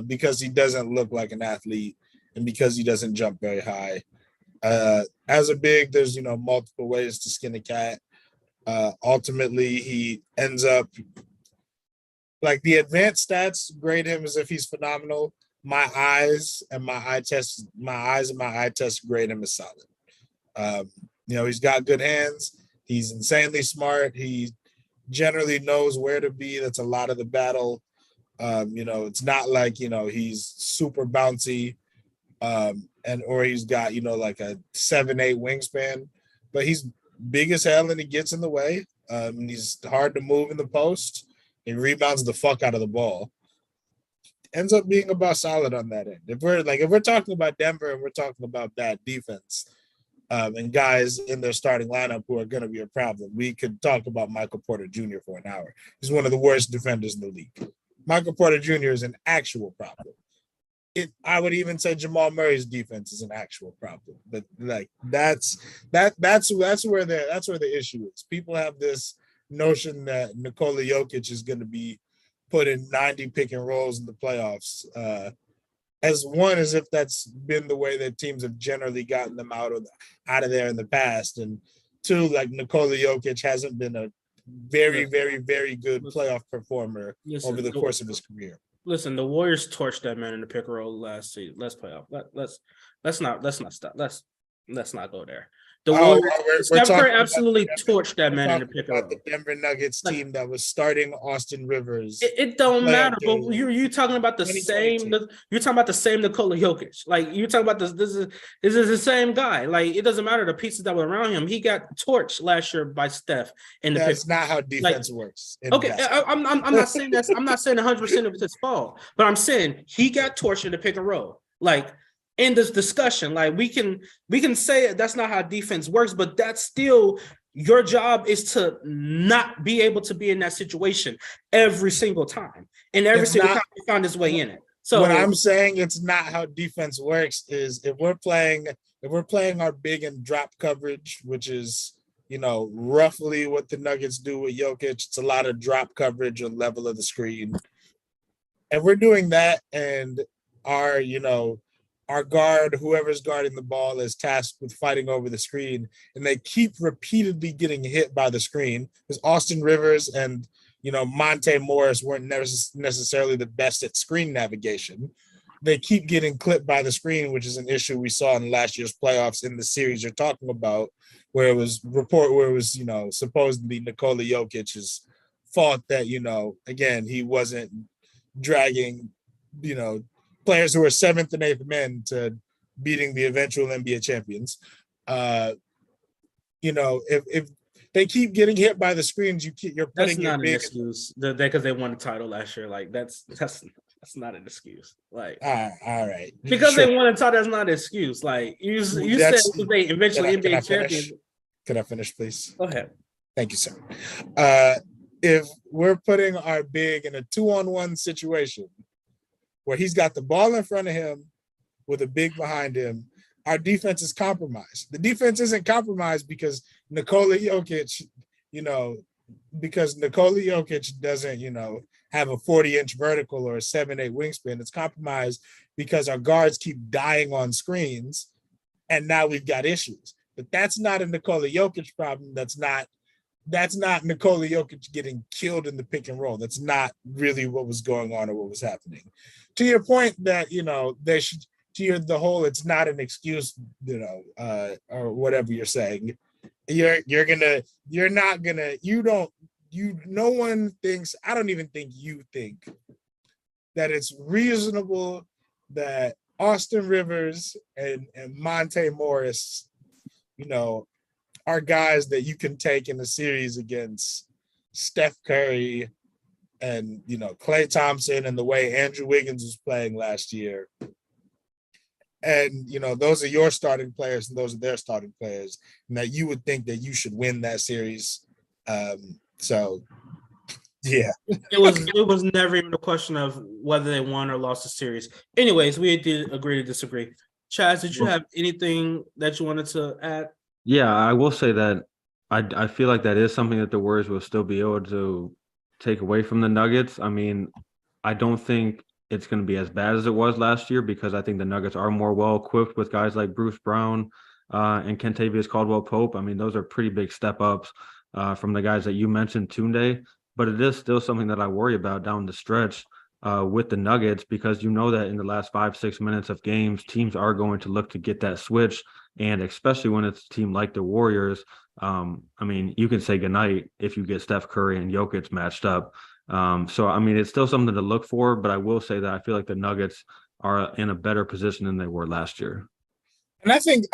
because he doesn't look like an athlete and because he doesn't jump very high. As a big, there's, multiple ways to skin a cat. Ultimately, he ends up like the advanced stats grade him as if he's phenomenal. My eyes and my eye test grade him as solid. He's got good hands. He's insanely smart. He generally knows where to be. That's a lot of the battle. It's not like, he's super bouncy or he's got, like a 7'8" wingspan, but he's big as hell and he gets in the way. He's hard to move in the post. He rebounds the fuck out of the ball. Ends up being about solid on that end. If we're talking about Denver and we're talking about that defense and guys in their starting lineup who are going to be a problem, we could talk about Michael Porter Jr. for an hour. He's one of the worst defenders in the league. Michael Porter Jr. is an actual problem. I would even say Jamal Murray's defense is an actual problem. But like that's where the issue is. People have this notion that Nikola Jokic is going to be put in 90 pick and rolls in the playoffs. As if that's been the way that teams have generally gotten them out of there in the past. And two, like Nikola Jokic hasn't been a very, very, very good playoff performer over the course of his career.
Listen, the Warriors torched that man in the pick and roll last season. Let's play off. Let's not stop. Let's not go there. The Warriors, Steph Curry absolutely torched that man in the pick and roll.
The Denver Nuggets team that was starting Austin Rivers.
It don't matter, but you're talking about the same. You're talking about the same Nikola Jokic. Like you're talking about this. This is the same guy. Like it doesn't matter the pieces that were around him. He got torched last year by Steph.
That's not how defense works.
Okay, I'm not saying that's. I'm not saying 100% of it's his fault, but I'm saying he got torched in the pick and roll. Like. In this discussion, like we can say that's not how defense works, but that's still your job is to not be able to be in that situation every single time, and every single time you find his way in it. So
what I'm saying, it's not how defense works. Is if we're playing our big and drop coverage, which is roughly what the Nuggets do with Jokic. It's a lot of drop coverage on level of the screen, and we're doing that, and our guard, whoever's guarding the ball, is tasked with fighting over the screen, and they keep repeatedly getting hit by the screen. Because Austin Rivers and Monte Morris weren't necessarily the best at screen navigation. They keep getting clipped by the screen, which is an issue we saw in last year's playoffs in the series you're talking about, where it was supposedly Nikola Jokic's fault that again he wasn't dragging players who are 7th and 8th men to beating the eventual NBA champions. If they keep getting hit by the screens, you're putting
that's not an excuse. Because they won the title last year. Like that's not an excuse. Like
all right,
because they won a title, that's not an excuse. Like you said, they eventually NBA champions.
Can I finish, please?
Go ahead.
Thank you, sir. If we're putting our big in a 2-on-1 situation, where he's got the ball in front of him with a big behind him, our defense is compromised. The defense isn't compromised because Nikola Jokic doesn't, have a 40-inch vertical or a 7'8" wingspan. It's compromised because our guards keep dying on screens, and now we've got issues. But that's not a Nikola Jokic problem. That's not Nikola Jokic getting killed in the pick and roll. That's not really what was going on or what was happening. To your point that, they should, the whole, it's not an excuse, or whatever you're saying. No one thinks, I don't even think you think that it's reasonable that Austin Rivers and Monte Morris, are guys that you can take in a series against Steph Curry and Klay Thompson and the way Andrew Wiggins was playing last year. And those are your starting players and those are their starting players. And that you would think that you should win that series. So yeah.
It was never even a question of whether they won or lost the series. Anyways, we did agree to disagree. Chaz, did you have anything that you wanted to add?
Yeah, I will say that I feel like that is something that the Warriors will still be able to take away from the Nuggets. I mean, I don't think it's going to be as bad as it was last year because I think the Nuggets are more well-equipped with guys like Bruce Brown and Kentavious Caldwell-Pope. I mean, those are pretty big step-ups from the guys that you mentioned, Tunde. But it is still something that I worry about down the stretch with the Nuggets because that in the last 5-6 minutes of games, teams are going to look to get that switch. And especially when it's a team like the Warriors, I mean, you can say goodnight if you get Steph Curry and Jokic matched up. So, I mean, it's still something to look for, but I will say that I feel like the Nuggets are in a better position than they were last year.
And I think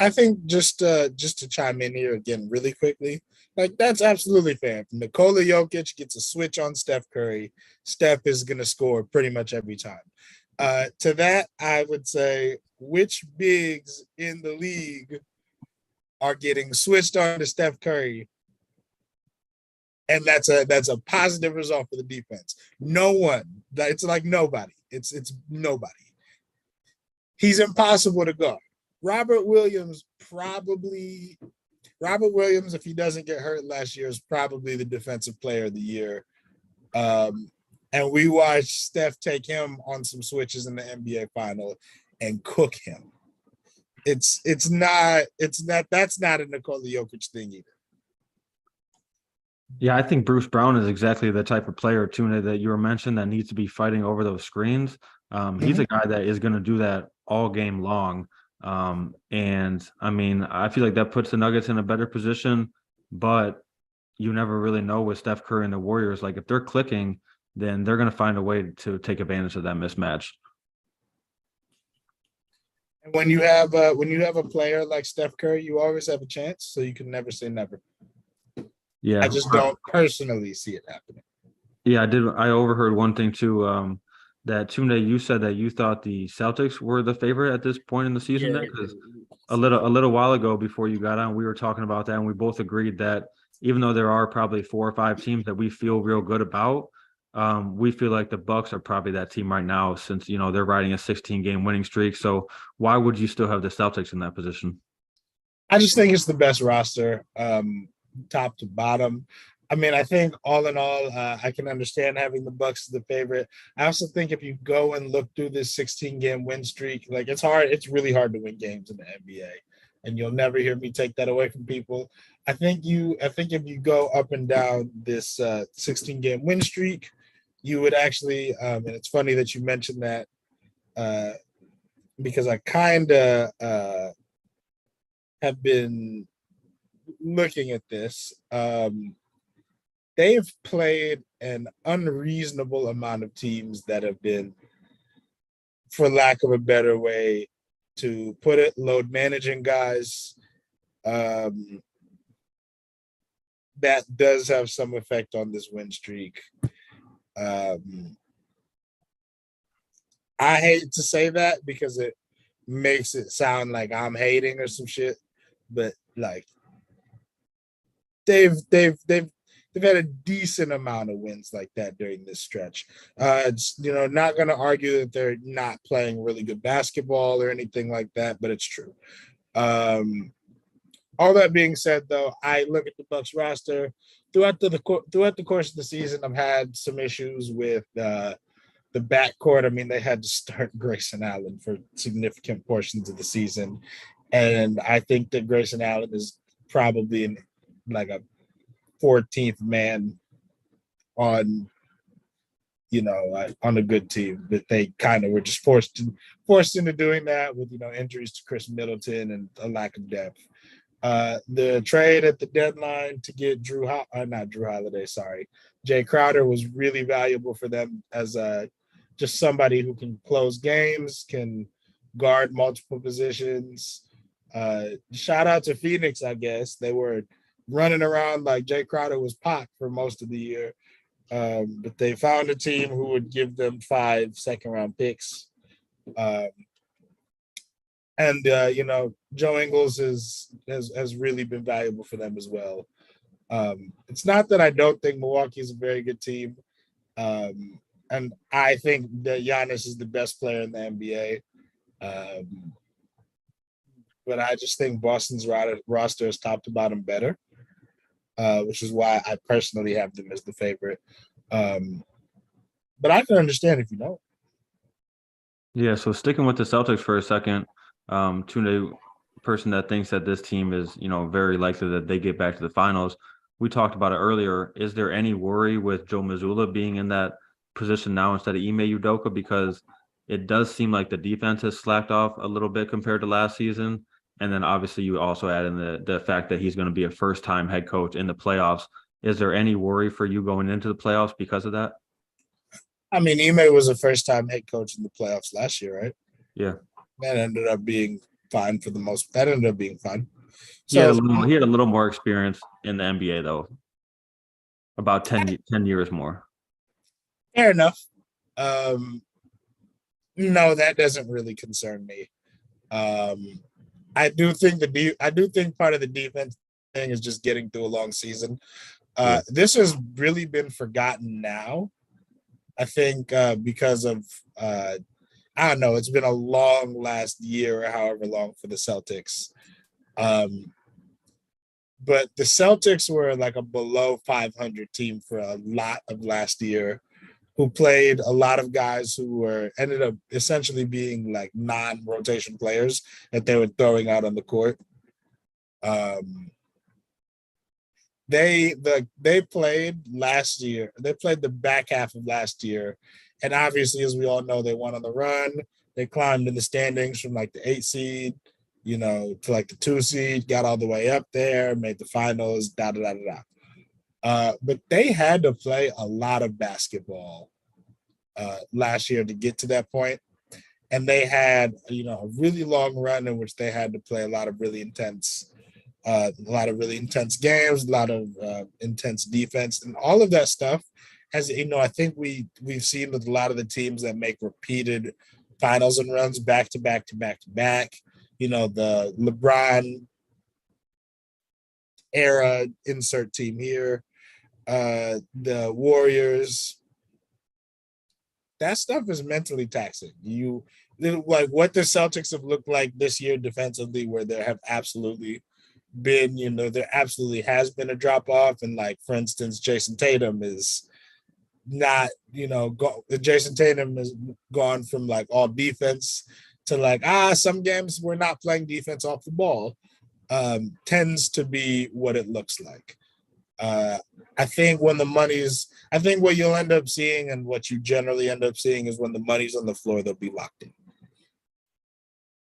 just to chime in here again really quickly, like that's absolutely fair. If Nikola Jokic gets a switch on Steph Curry, Steph is going to score pretty much every time. To that, I would say which bigs in the league are getting switched on to Steph Curry, and that's a positive result for the defense. No one. It's like nobody. It's nobody. He's impossible to guard. Robert Williams, if he doesn't get hurt last year, is probably the defensive player of the year. And we watched Steph take him on some switches in the NBA final and cook him. That's not a Nikola Jokic thing either.
Yeah, I think Bruce Brown is exactly the type of player, Tuna, that you were mentioned that needs to be fighting over those screens. He's a guy that is going to do that all game long. And I mean, I feel like that puts the Nuggets in a better position, but you never really know with Steph Curry and the Warriors. Like if they're clicking, then they're going to find a way to take advantage of that mismatch.
And when you have a player like Steph Curry, you always have a chance. So you can never say never.
Yeah,
I just don't personally see it happening.
Yeah, I did. I overheard one thing too. That Tunde, you said that you thought the Celtics were the favorite at this point in the season.
Yeah.
Then, because a little while ago, before you got on, we were talking about that, and we both agreed that even though there are probably 4 or 5 teams that we feel real good about, we feel like the Bucks are probably that team right now, since they're riding a 16-game winning streak. So why would you still have the Celtics in that position?
I just think it's the best roster, top to bottom. I mean, I think all in all, I can understand having the Bucks as the favorite. I also think if you go and look through this 16-game win streak, like it's hard. It's really hard to win games in the NBA, and you'll never hear me take that away from people. I think if you go up and down this 16-game win streak, you would actually. And it's funny that you mentioned that because I kind of have been looking at this. They've played an unreasonable amount of teams that have been, for lack of a better way to put it, load managing guys. That does have some effect on this win streak. I hate to say that because it makes it sound like I'm hating or some shit, but like they've had a decent amount of wins like that during this stretch. It's not going to argue that they're not playing really good basketball or anything like that, but it's true. All that being said, though, I look at the Bucks roster throughout the course of the season. I've had some issues with the backcourt. I mean, they had to start Grayson Allen for significant portions of the season, and I think that Grayson Allen is probably a 14th man on a good team, but they kind of were just forced into doing that with injuries to Chris Middleton and a lack of depth. The trade at the deadline to get Jay Crowder was really valuable for them as just somebody who can close games, can guard multiple positions. Shout out to Phoenix, I guess. They were running around like Jay Crowder was Pac for most of the year. But they found a team who would give them 5 second-round picks. Joe Ingles has really been valuable for them as well. It's not that I don't think Milwaukee is a very good team. And I think that Giannis is the best player in the NBA. But I just think Boston's roster is top to bottom better, which is why I personally have them as the favorite. But I can understand if you don't.
Yeah, so sticking with the Celtics for a second, Tunde, person that thinks that this team is, very likely that they get back to the finals. We talked about it earlier. Is there any worry with Joe Mazzulla being in that position now instead of Ime Udoka? Because it does seem like the defense has slacked off a little bit compared to last season. And then obviously you also add in the fact that he's going to be a first-time head coach in the playoffs. Is there any worry for you going into the playoffs because of that?
I mean, Ime was a first-time head coach in the playoffs last year, right?
Yeah.
That ended up being fine for the most. That ended up being fun.
So he had a little more experience in the NBA, though. About 10 years more.
Fair enough. No, that doesn't really concern me. I do think part of the defense thing is just getting through a long season. This has really been forgotten now. I think because of I don't know. It's been a long last year or however long for the Celtics. But the Celtics were like a below 500 team for a lot of last year, who played a lot of guys who were ended up essentially being like non-rotation players that they were throwing out on the court. Um, they played last year. They played the back half of last year, and obviously, as we all know, they went on the run. They climbed in the standings from like the 8 seed, to like the 2 seed, got all the way up there, made the finals. Da da da da. Da. But they had to play a lot of basketball last year to get to that point, and they had a really long run in which they had to play a lot of really intense games, a lot of intense defense, and all of that stuff. As I think we've seen with a lot of the teams that make repeated finals and runs back to back to back to back. The LeBron era insert team here, the Warriors. That stuff is mentally taxing. Like what the Celtics have looked like this year defensively, where there have absolutely been, there absolutely has been a drop off. And like, for instance, Jason Tatum is not, Jason Tatum has gone from like all defense to like, some games we're not playing defense off the ball, tends to be what it looks like. I think what you'll end up seeing and what you generally end up seeing is when the money's on the floor, they'll be locked in.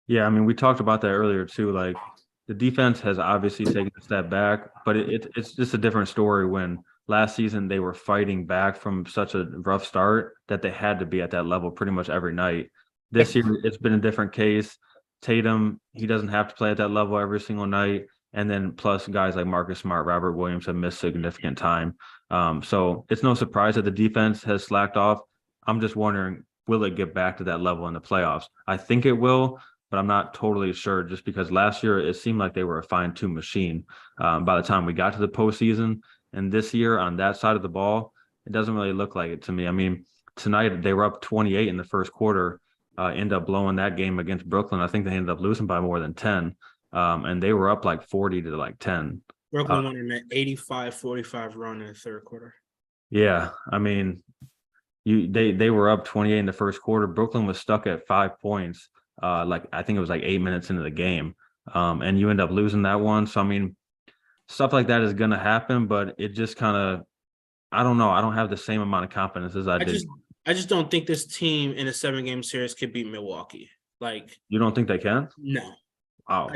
Yeah, I mean, we talked about that earlier too. Like the defense has obviously taken a step back, but it's just a different story when last season they were fighting back from such a rough start that they had to be at that level pretty much every night. This year, it's been a different case. Tatum, he doesn't have to play at that level every single night. And then plus guys like Marcus Smart, Robert Williams have missed significant time. So it's no surprise that the defense has slacked off. I'm just wondering, will it get back to that level in the playoffs? I think it will, but I'm not totally sure just because last year it seemed like they were a fine-tuned machine by the time we got to the postseason. And this year on that side of the ball, it doesn't really look like it to me. I mean, tonight they were up 28 in the first quarter, ended up blowing that game against Brooklyn. I think they ended up losing by more than 10. And they were up like 40 to like 10.
Brooklyn won in an 85-45 run in the third quarter.
Yeah, I mean, they were up 28 in the first quarter. Brooklyn was stuck at 5 points. I think it was like 8 minutes into the game, and you end up losing that one. So I mean, stuff like that is gonna happen, but it just kind of, I don't know. I don't have the same amount of confidence as I did.
I just don't think this team in a 7-game series could beat Milwaukee. Like,
you don't think they can?
No.
Oh,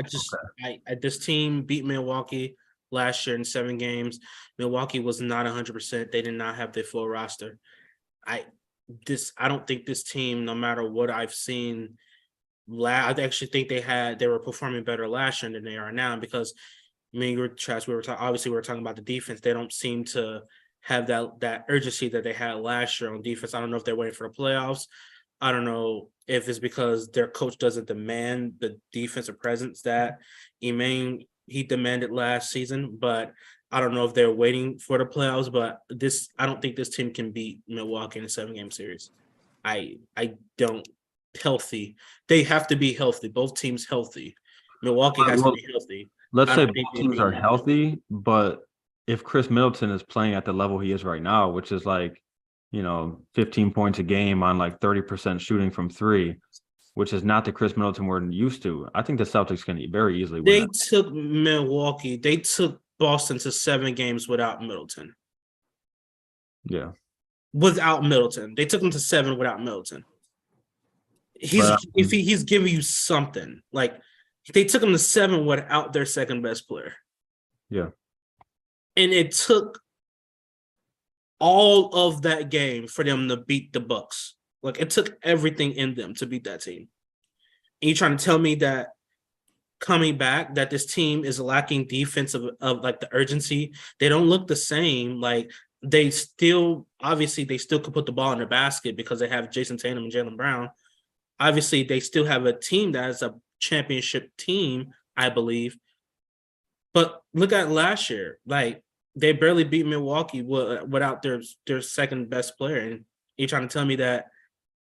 this team beat Milwaukee last year in 7 games. Milwaukee was not 100%. They did not have their full roster. I don't think this team, no matter what I've seen, I actually think they were performing better last year than they are now because we were talking about the defense. They don't seem to have that urgency that they had last year on defense. I don't know if they're waiting for the playoffs. I don't know if it's because their coach doesn't demand the defensive presence that he demanded last season, but I don't know if they're waiting for the playoffs. But I don't think this team can beat Milwaukee in a 7-game series. I don't. Healthy. They have to be healthy. Both teams healthy. Milwaukee has to be healthy.
Let's say both teams are healthy, but if Chris Middleton is playing at the level he is right now, which is like, 15 points a game on like 30% shooting from 3, which is not the Chris Middleton we're used to, I think the Celtics can very easily win.
They took Boston to 7 games without Middleton.
Yeah.
Without Middleton. They took them to 7 without Middleton. He's giving you something. Like, they took him to 7 without their second best player.
Yeah. And
it took all of that game for them to beat the Bucks. Like, it took everything in them to beat that team. And you're trying to tell me that coming back, that this team is lacking defensive of like the urgency. They don't look the same. Like, they still could put the ball in the basket because they have Jason Tatum and Jaylen Brown. Obviously, they still have a team that is a championship team, I believe. But look at last year. Like, they barely beat Milwaukee without their second best player. And you're trying to tell me that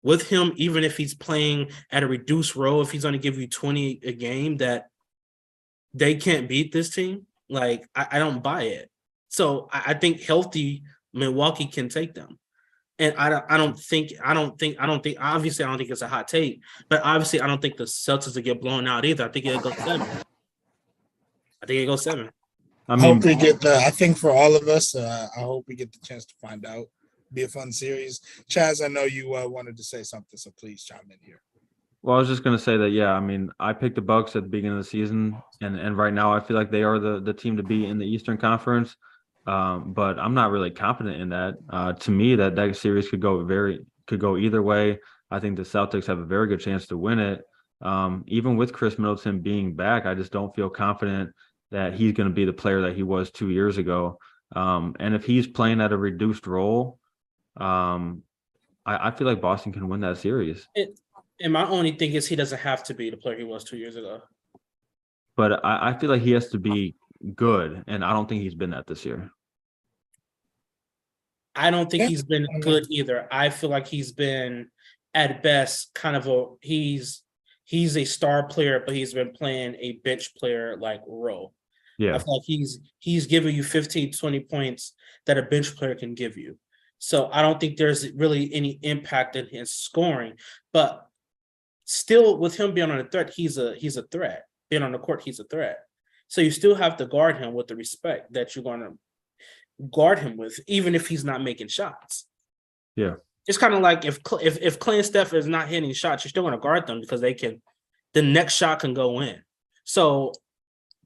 with him, even if he's playing at a reduced role, if he's going to give you 20 a game, that they can't beat this team. Like, I don't buy it. So I think healthy Milwaukee can take them. And I don't think, obviously, I don't think it's a hot take, but obviously, I don't think the Celtics will get blown out either. I think it'll go 7.
I
I
mean,
hope we get I think for all of us, I hope we get the chance to find out. Be a fun series. Chaz, I know you wanted to say something, so please chime in here.
well, I was just gonna say that, yeah, I mean, I picked the Bucks at the beginning of the season, and right now I feel like they are the team to beat in the Eastern Conference. But I'm not really confident in that. To me, that series could go either way. I think the Celtics have a very good chance to win it. Even with Chris Middleton being back, I just don't feel confident that he's going to be the player that he was 2 years ago. And if he's playing at a reduced role, I feel like Boston can win that series.
And my only thing is he doesn't have to be the player he was 2 years ago.
But I feel like he has to be good, and I don't think he's been that this year.
I don't think he's been good either. I feel like he's been, at best, kind of he's a star player, but he's been playing a bench player like role.
Yeah.
I feel like he's giving you 15, 20 points that a bench player can give you. So I don't think there's really any impact in his scoring, but still with him being on a threat, he's a threat. Being on the court, he's a threat. So you still have to guard him with the respect that you're going to guard him with, even if he's not making shots.
Yeah.
It's kind of like if Klay and Steph is not hitting shots, you're still going to guard them because the next shot can go in. So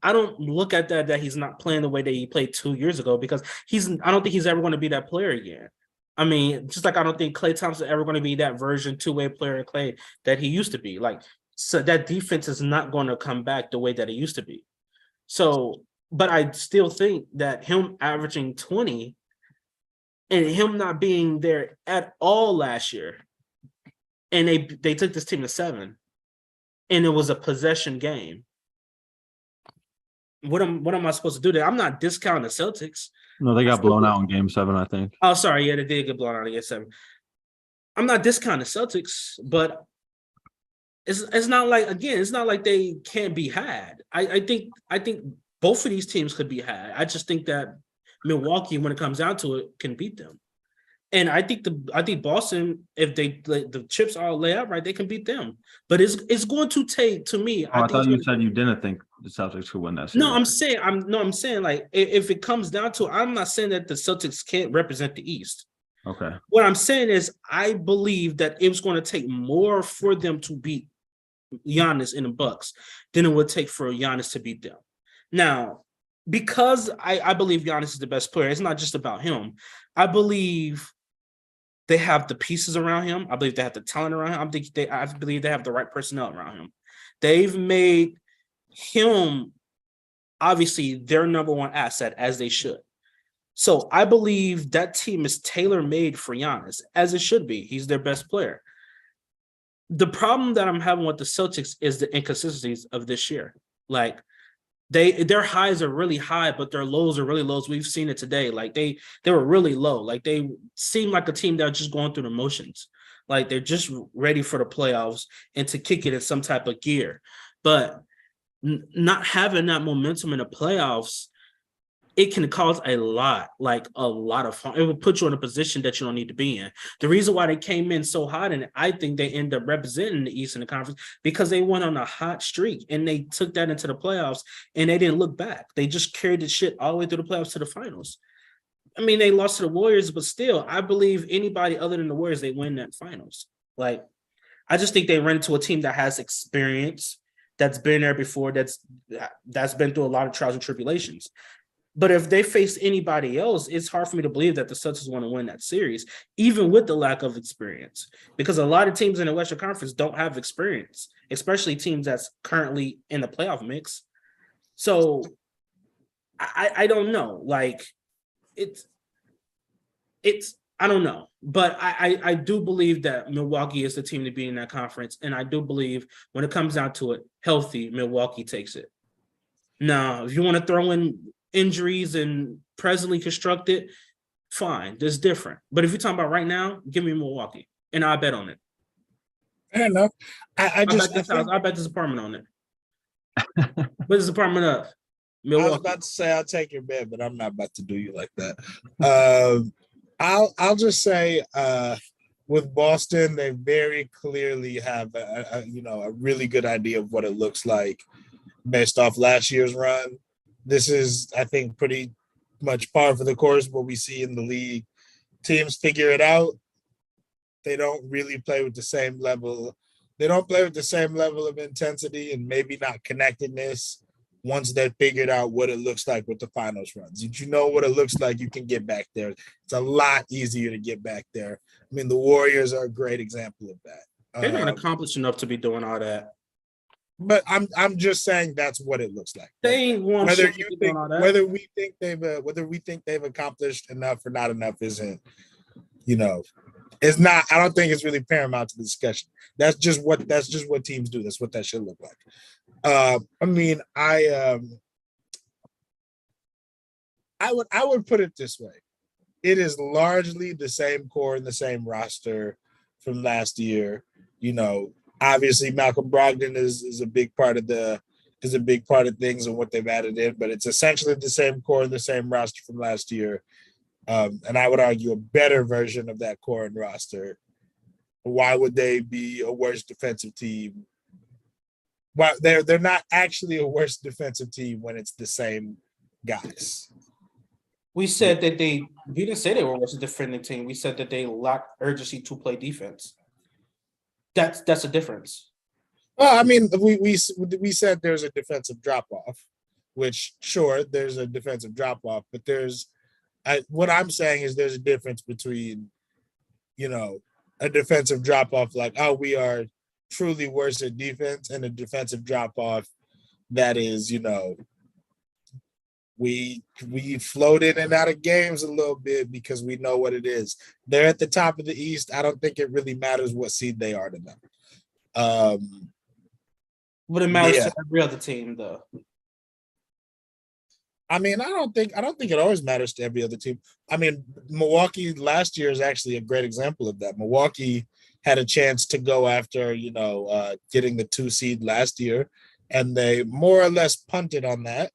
I don't look at that he's not playing the way that he played 2 years ago, because I don't think he's ever going to be that player again. I mean, just like I don't think Klay Thompson ever going to be that version 2-way player of Klay that he used to be. Like, so that defense is not going to come back the way that it used to be. So, but I still think that him averaging 20 and him not being there at all last year, and they took this team to 7, and it was a possession game. What am I supposed to do there? I'm not discounting the Celtics.
No, they got blown out in Game 7, I think.
Oh, sorry, yeah, they did get blown out in Game 7. I'm not discounting the Celtics, but it's not like, again, it's not like they can't be had. I think both of these teams could be had. I just think that Milwaukee, when it comes down to it, can beat them. And I think Boston, if the chips all lay out right, they can beat them. But it's going to take, to me.
I thought you said you didn't think the Celtics could win that series.
No, I'm saying like, if it comes down to, I'm not saying that the Celtics can't represent the East.
Okay.
What I'm saying is, I believe that it was going to take more for them to beat Giannis in the Bucks than it would take for Giannis to beat them. Now, because I believe Giannis is the best player, it's not just about him. I believe they have the pieces around him. I believe they have the talent around him. I believe they have the right personnel around him. They've made him, obviously, their number one asset, as they should. So I believe that team is tailor-made for Giannis, as it should be. He's their best player. The problem that I'm having with the Celtics is the inconsistencies of this year. Like, their highs are really high, but their lows are really lows. We've seen it today. Like, they were really low. Like, they seem like a team that are just going through the motions. Like, they're just ready for the playoffs and to kick it in some type of gear. But not having that momentum in the playoffs, it can cause a lot of harm. It will put you in a position that you don't need to be in. The reason why they came in so hot, and I think they end up representing the East in the conference, because they went on a hot streak and they took that into the playoffs and they didn't look back. They just carried the shit all the way through the playoffs to the finals. I mean, they lost to the Warriors, but still, I believe anybody other than the Warriors, they win that finals. Like, I just think they run into a team that has experience, that's been there before, that's been through a lot of trials and tribulations. But if they face anybody else, it's hard for me to believe that the Celtics want to win that series, even with the lack of experience, because a lot of teams in the Western Conference don't have experience, especially teams that's currently in the playoff mix. So I don't know. Like, it's I don't know. But I do believe that Milwaukee is the team to be in that conference. And I do believe when it comes down to it, healthy, Milwaukee takes it. Now, if you want to throw in injuries and presently constructed, fine, that's different. But if you're talking about right now, give me Milwaukee, and I bet on it.
Fair enough. I just
I bet this apartment on it. But this apartment up.
I
Milwaukee.
was about to say I'll take your bet, but I'm not about to do you like that. I'll just say with Boston, they very clearly have a really good idea of what it looks like based off last year's run. This is, I think, pretty much par for the course what we see in the league. Teams figure it out. They don't really play with the same level. They don't play with the same level of intensity and maybe not connectedness once they figured out what it looks like with the finals runs. If you know what it looks like, you can get back there. It's a lot easier to get back there. I mean, the Warriors are a great example of that.
They're not accomplished enough to be doing all that.
But I'm just saying that's what it looks like.
They ain't won
whether
shit
you
doing
think
all that.
whether we think they've accomplished enough or not enough isn't, it's not. I don't think it's really paramount to the discussion. That's just what teams do. That's what that should look like. I would put it this way. It is largely the same core and the same roster from last year. Obviously Malcolm Brogdon is a big part of things and what they've added in, but it's essentially the same core and the same roster from last year. And I would argue a better version of that core and roster. Why would they be a worse defensive team? Well, they're not actually a worse defensive team when it's the same guys.
We said that we didn't say they were a worse defending team. We said that they lacked urgency to play defense. That's a difference.
Well, I mean, we said there's a defensive drop off, which sure there's a defensive drop off, but what I'm saying is there's a difference between, a defensive drop off like, oh, we are truly worse at defense, and a defensive drop off that is, we float in and out of games a little bit because we know what it is. They're at the top of the East. I don't think it really matters what seed they are to them.
But it matters to every other team, though.
I mean, I don't think it always matters to every other team. I mean, Milwaukee last year is actually a great example of that. Milwaukee had a chance to go after, getting the 2 seed last year, and they more or less punted on that.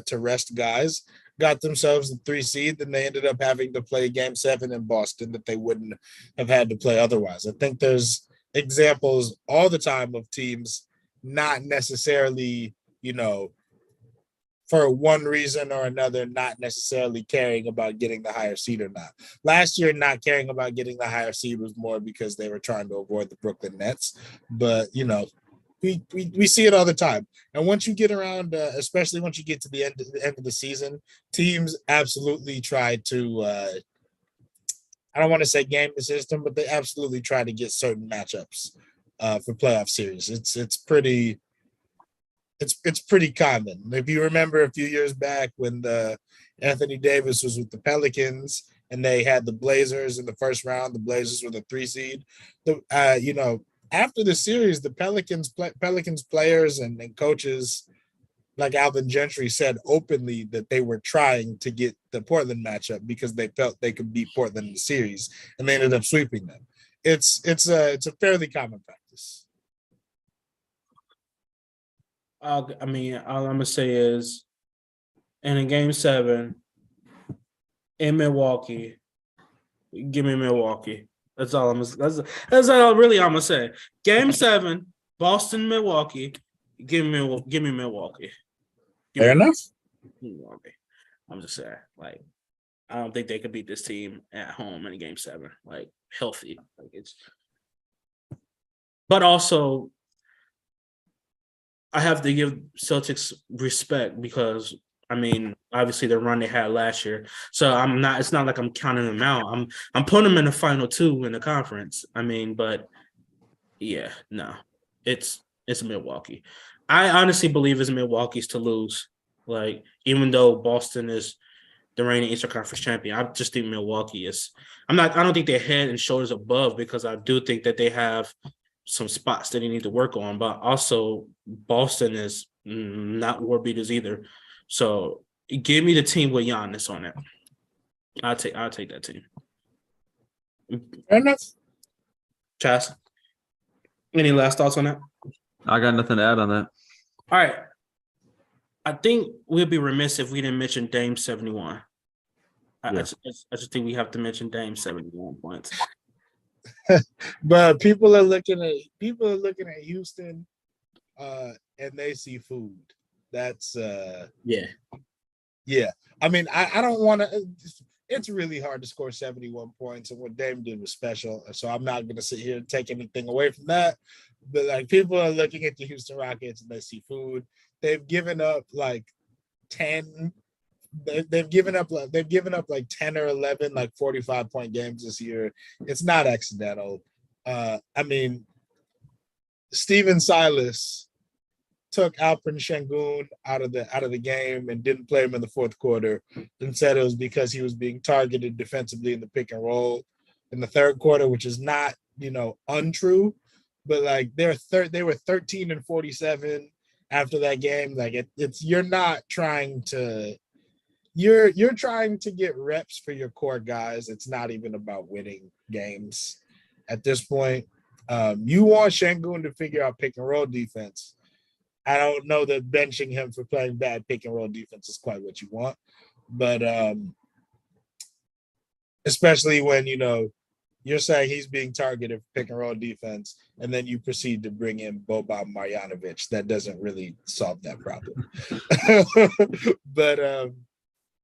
To rest guys, got themselves the 3 seed, then they ended up having to play Game 7 in Boston that they wouldn't have had to play otherwise. I think there's examples all the time of teams not necessarily, for one reason or another, not necessarily caring about getting the higher seed or not. Last year, not caring about getting the higher seed was more because they were trying to avoid the Brooklyn Nets. But, we see it all the time. And once you get around, especially once you get to the end of the season, teams absolutely try to, I don't want to say game the system, but they absolutely try to get certain matchups for playoff series. It's pretty common. If you remember a few years back when Anthony Davis was with the Pelicans and they had the Blazers in the first round, the Blazers were the 3 seed, after the series, the Pelicans players and coaches like Alvin Gentry said openly that they were trying to get the Portland matchup because they felt they could beat Portland in the series, and they ended up sweeping them. It's a fairly common practice.
All I'm gonna say is, in Game 7 in Milwaukee, give me Milwaukee. That's all I'm gonna say. Game 7, Boston, Milwaukee. Give me Milwaukee.
Fair enough.
Milwaukee. I'm just saying, I don't think they could beat this team at home in Game 7, healthy. But also, I have to give Celtics respect because obviously the run they had last year. So it's not like I'm counting them out. I'm putting them in the final 2 in the conference. But yeah, no. It's Milwaukee. I honestly believe it's Milwaukee's to lose. Even though Boston is the reigning Eastern Conference champion, I just think Milwaukee is. I don't think they're head and shoulders above because I do think that they have some spots that they need to work on. But also Boston is not war beaters either. So give me the team with Giannis on it. I'll take that team.
Fair enough.
Chas? Any last thoughts on that?
I got nothing to add on that.
All right. I think we'd be remiss if we didn't mention Dame 71. I just think we have to mention Dame 71 points.
But people are looking at Houston, and they see food. That's yeah. I mean, I don't want to. It's really hard to score 71 points, and what Dame did was special. So I'm not going to sit here and take anything away from that. But like, people are looking at the Houston Rockets and they see food. They've given up like 10. They've given up like 10 or 11 like 45-point games this year. It's not accidental. I mean, Steven Silas took Alperen Şengün out of the game and didn't play him in the fourth quarter, and said it was because he was being targeted defensively in the pick and roll in the third quarter, which is not, untrue. But like they were 13 and 47 after that game. Like you're trying to get reps for your core guys. It's not even about winning games at this point. You want Şengün to figure out pick and roll defense. I don't know that benching him for playing bad pick and roll defense is quite what you want, but especially when you're saying he's being targeted for pick and roll defense, and then you proceed to bring in Boban Marjanovic. That doesn't really solve that problem. But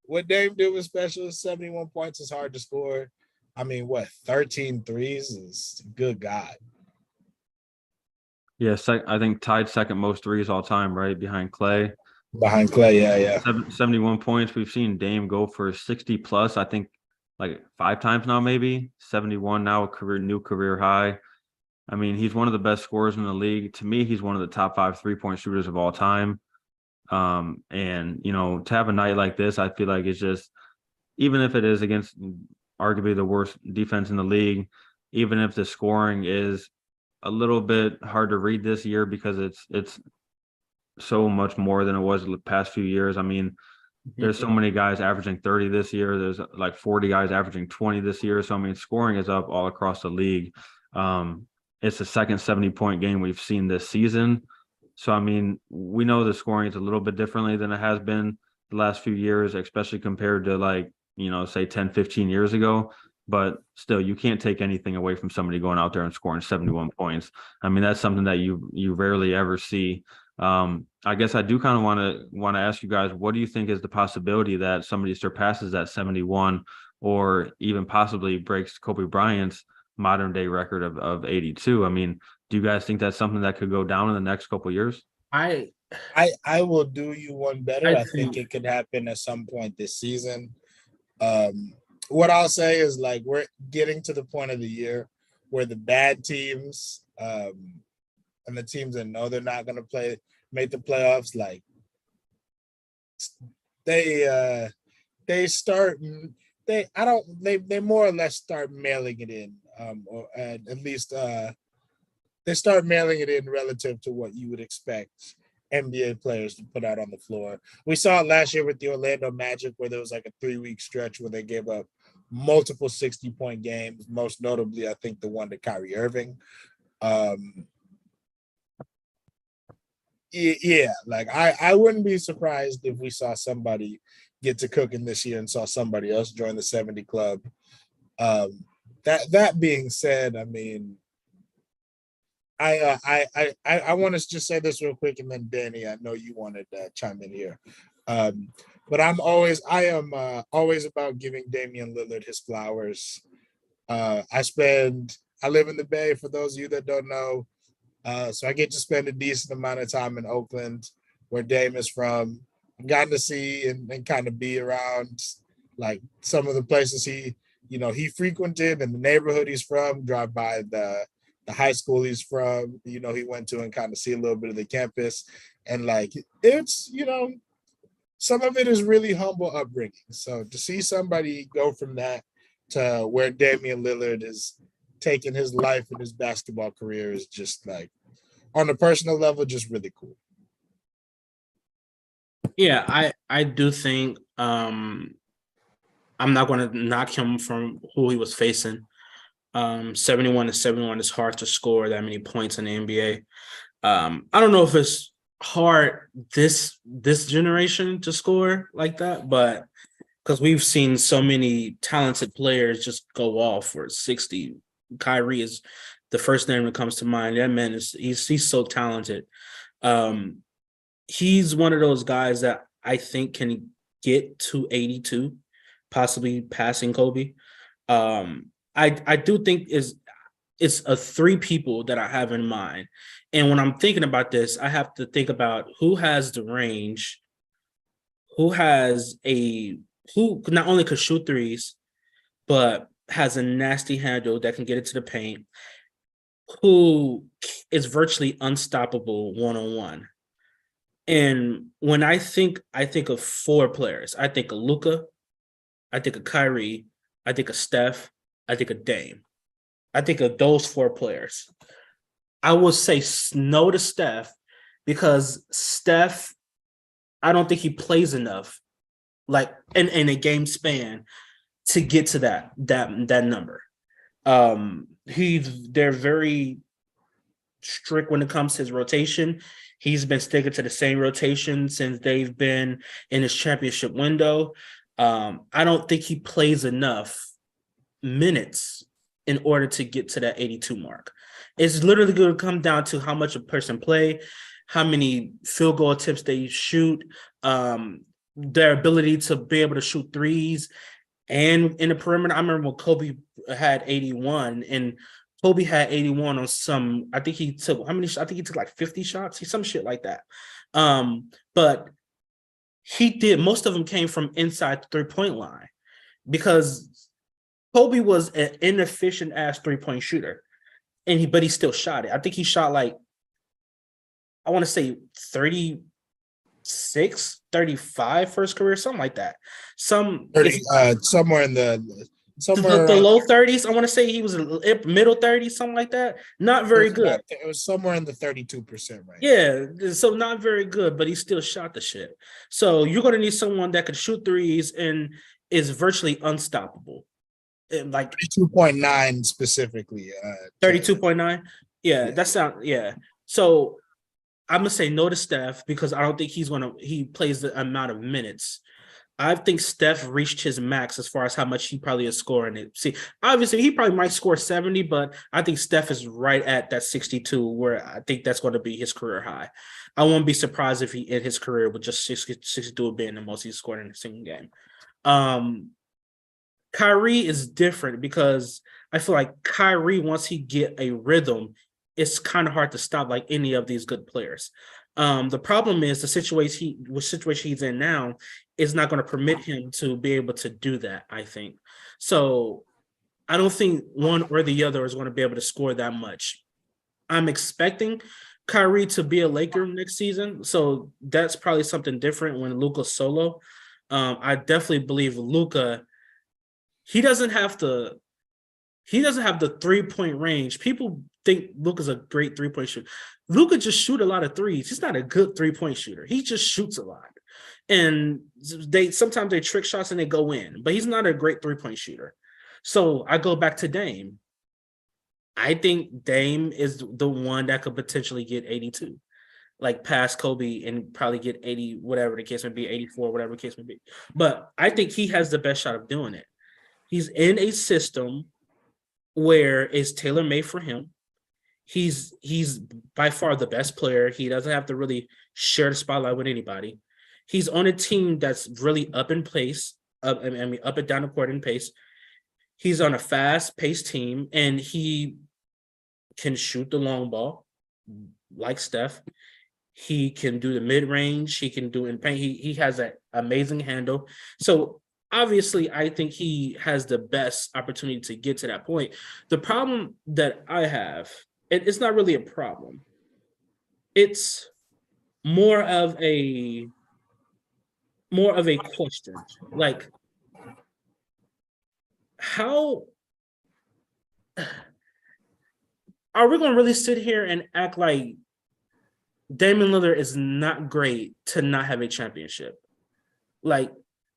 what Dame did was special. 71 points is hard to score. I mean, 13 threes is good God.
Yeah, I think tied second most threes all time, right behind Clay.
Behind Clay, yeah.
71 points. We've seen Dame go for 60 plus. I think like 5 times now, maybe 71 now, new career high. I mean, he's one of the best scorers in the league. To me, he's one of the top 5 3-point shooters of all time. And to have a night like this, I feel like it's just, even if it is against arguably the worst defense in the league, even if the scoring is a little bit hard to read this year because it's so much more than it was the past few years. I mean, there's so many guys averaging 30 this year. There's like 40 guys averaging 20 this year. So, I mean, scoring is up all across the league. It's the second 70-point game we've seen this season. So, I mean, we know the scoring is a little bit differently than it has been the last few years, especially compared to say 10, 15 years ago. But still, you can't take anything away from somebody going out there and scoring 71 points. I mean, that's something that you rarely ever see. I guess I do kind of want to ask you guys, what do you think is the possibility that somebody surpasses that 71 or even possibly breaks Kobe Bryant's modern day record of 82? I mean, do you guys think that's something that could go down in the next couple of years?
I will do you one better. I think it could happen at some point this season. What I'll say is, like, we're getting to the point of the year where the bad teams and the teams that know they're not going to make the playoffs, like, they more or less start mailing it in, or at least they start mailing it in relative to what you would expect NBA players to put out on the floor. We saw it last year with the Orlando Magic, where there was like a 3-week stretch where they gave up multiple 60-point games, most notably, I think, the one to Kyrie Irving. Yeah, like I wouldn't be surprised if we saw somebody get to cooking this year and saw somebody else join the 70 club. That being said, I mean, I want to just say this real quick, and then Danny, I know you wanted to chime in here. But I am always about giving Damian Lillard his flowers. I live in the Bay, for those of you that don't know. So I get to spend a decent amount of time in Oakland, where Dame is from. I've gotten to see and kind of be around like some of the places he frequented, and the neighborhood he's from, drive by the high school he's from, he went to, and kind of see a little bit of the campus. And like, it's, some of it is really humble upbringing. So to see somebody go from that to where Damian Lillard is taking his life and his basketball career is just, like, on a personal level, just really cool.
Yeah, I do think I'm not going to knock him from who he was facing. 71 to 71 is hard to score that many points in the NBA. I don't know if it's hard this generation to score like that, but because we've seen so many talented players just go off for 60. Kyrie is the first name that comes to mind. That man he's so talented. He's one of those guys that I think can get to 82, possibly passing Kobe. I do think it's a three people that I have in mind. And when I'm thinking about this, I have to think about who has the range, who not only could shoot threes, but has a nasty handle that can get it to the paint, who is virtually unstoppable one-on-one. And when I think of four players. I think of Luka, I think of Kyrie, I think of Steph, I think of Dame. I think of those four players. I will say no to Steph because Steph, I don't think he plays enough, like in a game span, to get to that number. They're very strict when it comes to his rotation. He's been sticking to the same rotation since they've been in his championship window. I don't think he plays enough minutes in order to get to that 82 mark. It's literally going to come down to how much a person play, how many field goal attempts they shoot, their ability to be able to shoot threes and in the perimeter. I remember when Kobe had 81 and Kobe had 81 on some, I think he took like 50 shots, some shit like that. But he did, most of them came from inside the three-point line because Kobe was an inefficient ass three-point shooter. But he still shot it. I think he shot like, I want to say 36, 35 for his career, something like that.
30, somewhere in the
low 30s. I want to say he was middle 30s, something like that. Not very good.
It was somewhere in the 32% range.
Yeah, so not very good, but he still shot the shit. So you're going to need someone that could shoot threes and is virtually unstoppable. Like
32.9 specifically.
32.9. Yeah, that sounds, yeah. So I'm gonna say no to Steph because I don't think he plays the amount of minutes. I think Steph reached his max as far as how much he probably is scoring it. See, obviously he probably might score 70, but I think Steph is right at that 62, where I think that's going to be his career high. I won't be surprised if he in his career with just 62 being the most he's scored in a single game. Kyrie is different because I feel like Kyrie, once he get a rhythm, it's kind of hard to stop like any of these good players. The problem is the situation he's in now is not going to permit him to be able to do that, I think. So I don't think one or the other is going to be able to score that much. I'm expecting Kyrie to be a Laker next season, so that's probably something different when Luka's solo. I definitely believe Luka, he doesn't have the 3-point range. People think Luka's a great 3-point shooter. Luka just shoot a lot of threes. He's not a good 3-point shooter. He just shoots a lot. And sometimes they trick shots and they go in, but he's not a great 3-point shooter. So I go back to Dame. I think Dame is the one that could potentially get 82, like past Kobe, and probably get 80, whatever the case may be, 84, whatever the case may be. But I think he has the best shot of doing it. He's in a system where it's tailor-made for him. He's by far the best player. He doesn't have to really share the spotlight with anybody. He's on a team that's really up in pace, up and down the court in pace. He's on a fast-paced team, and he can shoot the long ball like Steph. He can do the mid-range. He can do in paint. He has an amazing handle. So obviously, I think he has the best opportunity to get to that point. The problem that I have, it's not really a problem. It's more of a question. Like, how are we going to really sit here and act like Damian Lillard is not great to not have a championship? Like,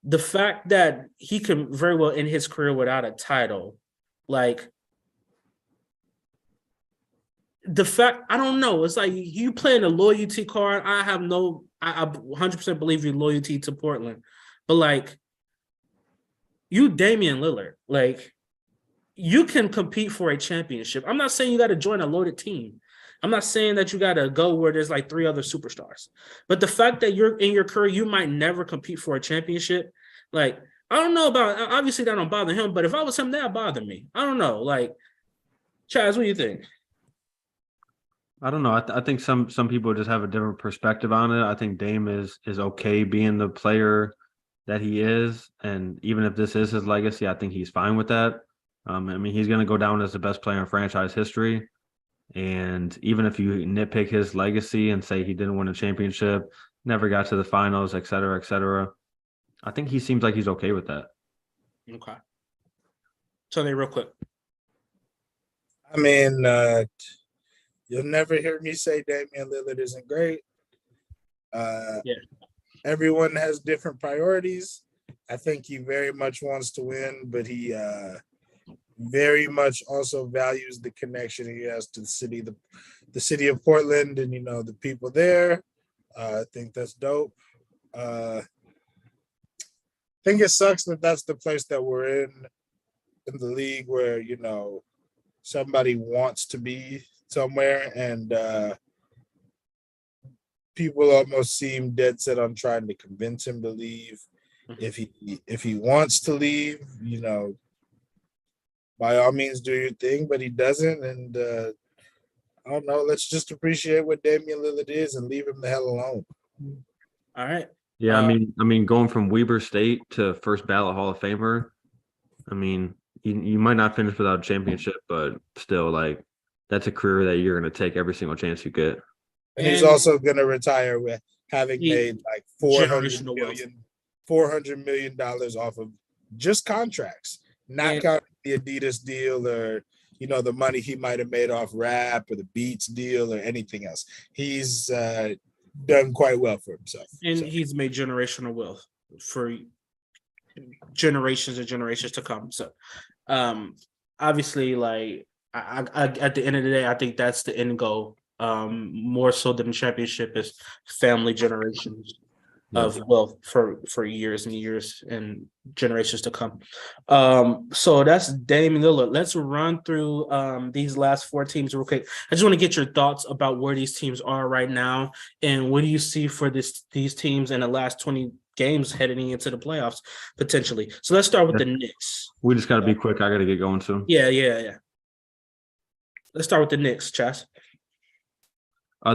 the fact that he can very well end his career without a title, like, the fact, I don't know. It's like you playing a loyalty card. I 100% believe your loyalty to Portland, but like you, Damian Lillard, like you can compete for a championship. I'm not saying you got to join a loaded team. I'm not saying that you got to go where there's like 3 other superstars. But the fact that you're in your career, you might never compete for a championship. Like, I don't know about, obviously that don't bother him, but if I was him, that bothered me. I don't know. Like, Chaz, what do you think?
I don't know. I think some people just have a different perspective on it. I think Dame is okay being the player that he is, and even if this is his legacy, I think he's fine with that. I mean, he's going to go down as the best player in franchise history, and even if you nitpick his legacy and say he didn't win a championship, never got to the finals, et cetera, I think he seems like he's okay with that.
Okay. So they real quick.
I mean, you'll never hear me say Damian Lillard isn't great.
Yeah.
Everyone has different priorities. I think he very much wants to win, but he very much also values the connection he has to the city of Portland, and the people there. I think that's dope. I think it sucks that that's the place that we're in the league, where somebody wants to be somewhere, and people almost seem dead set on trying to convince him to leave. If he wants to leave, by all means do your thing, but he doesn't. And I don't know. Let's just appreciate what Damian Lillard is and leave him the hell alone.
All right.
Yeah, I mean, going from Weber State to first ballot Hall of Famer, I mean, you might not finish without a championship, but still, like, that's a career that you're going to take every single chance you get.
And he's also going to retire with having made like $400 million off of just contracts, not counting the Adidas deal or the money he might have made off rap or the Beats deal or anything else. He's done quite well for himself,
and he's made generational wealth for generations and generations to come. So, obviously, like I at the end of the day, I think that's the end goal. More so than the championship is family generations of wealth for years and years and generations to come. So that's Damian Lillard. Let's run through these last 4 teams real quick. I just want to get your thoughts about where these teams are right now, and what do you see for these teams in the last 20 games heading into the playoffs potentially. So let's start with the Knicks.
We just got to be quick. I got to get going soon.
Yeah. Let's start with the Knicks, Chas.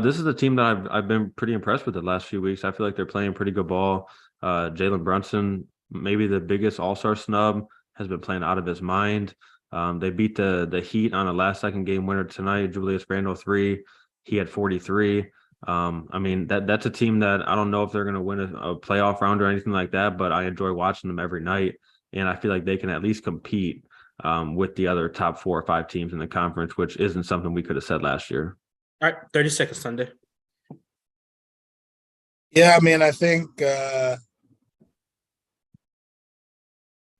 This is a team that I've been pretty impressed with the last few weeks. I feel like they're playing pretty good ball. Jalen Brunson, maybe the biggest all-star snub, has been playing out of his mind. They beat the Heat on a last-second game winner tonight. Julius Randle 3. He had 43. I mean, that's a team that I don't know if they're going to win a playoff round or anything like that, but I enjoy watching them every night, and I feel like they can at least compete with the other top 4 or 5 teams in the conference, which isn't something we could have said last year.
All right, 30 seconds, Sunday.
Yeah, I mean, I think Chaz,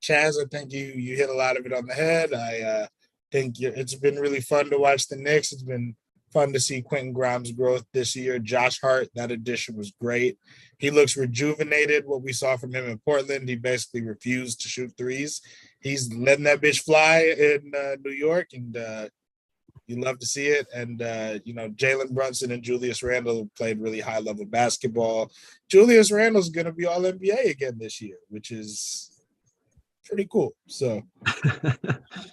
I think you hit a lot of it on the head. I think it's been really fun to watch the Knicks. It's been fun to see Quentin Grimes' growth this year. Josh Hart, that addition was great. He looks rejuvenated. What we saw from him in Portland, he basically refused to shoot threes. He's letting that bitch fly in New York, and you love to see it. And, Jalen Brunson and Julius Randle played really high-level basketball. Julius Randle's going to be All-NBA again this year, which is pretty cool. So,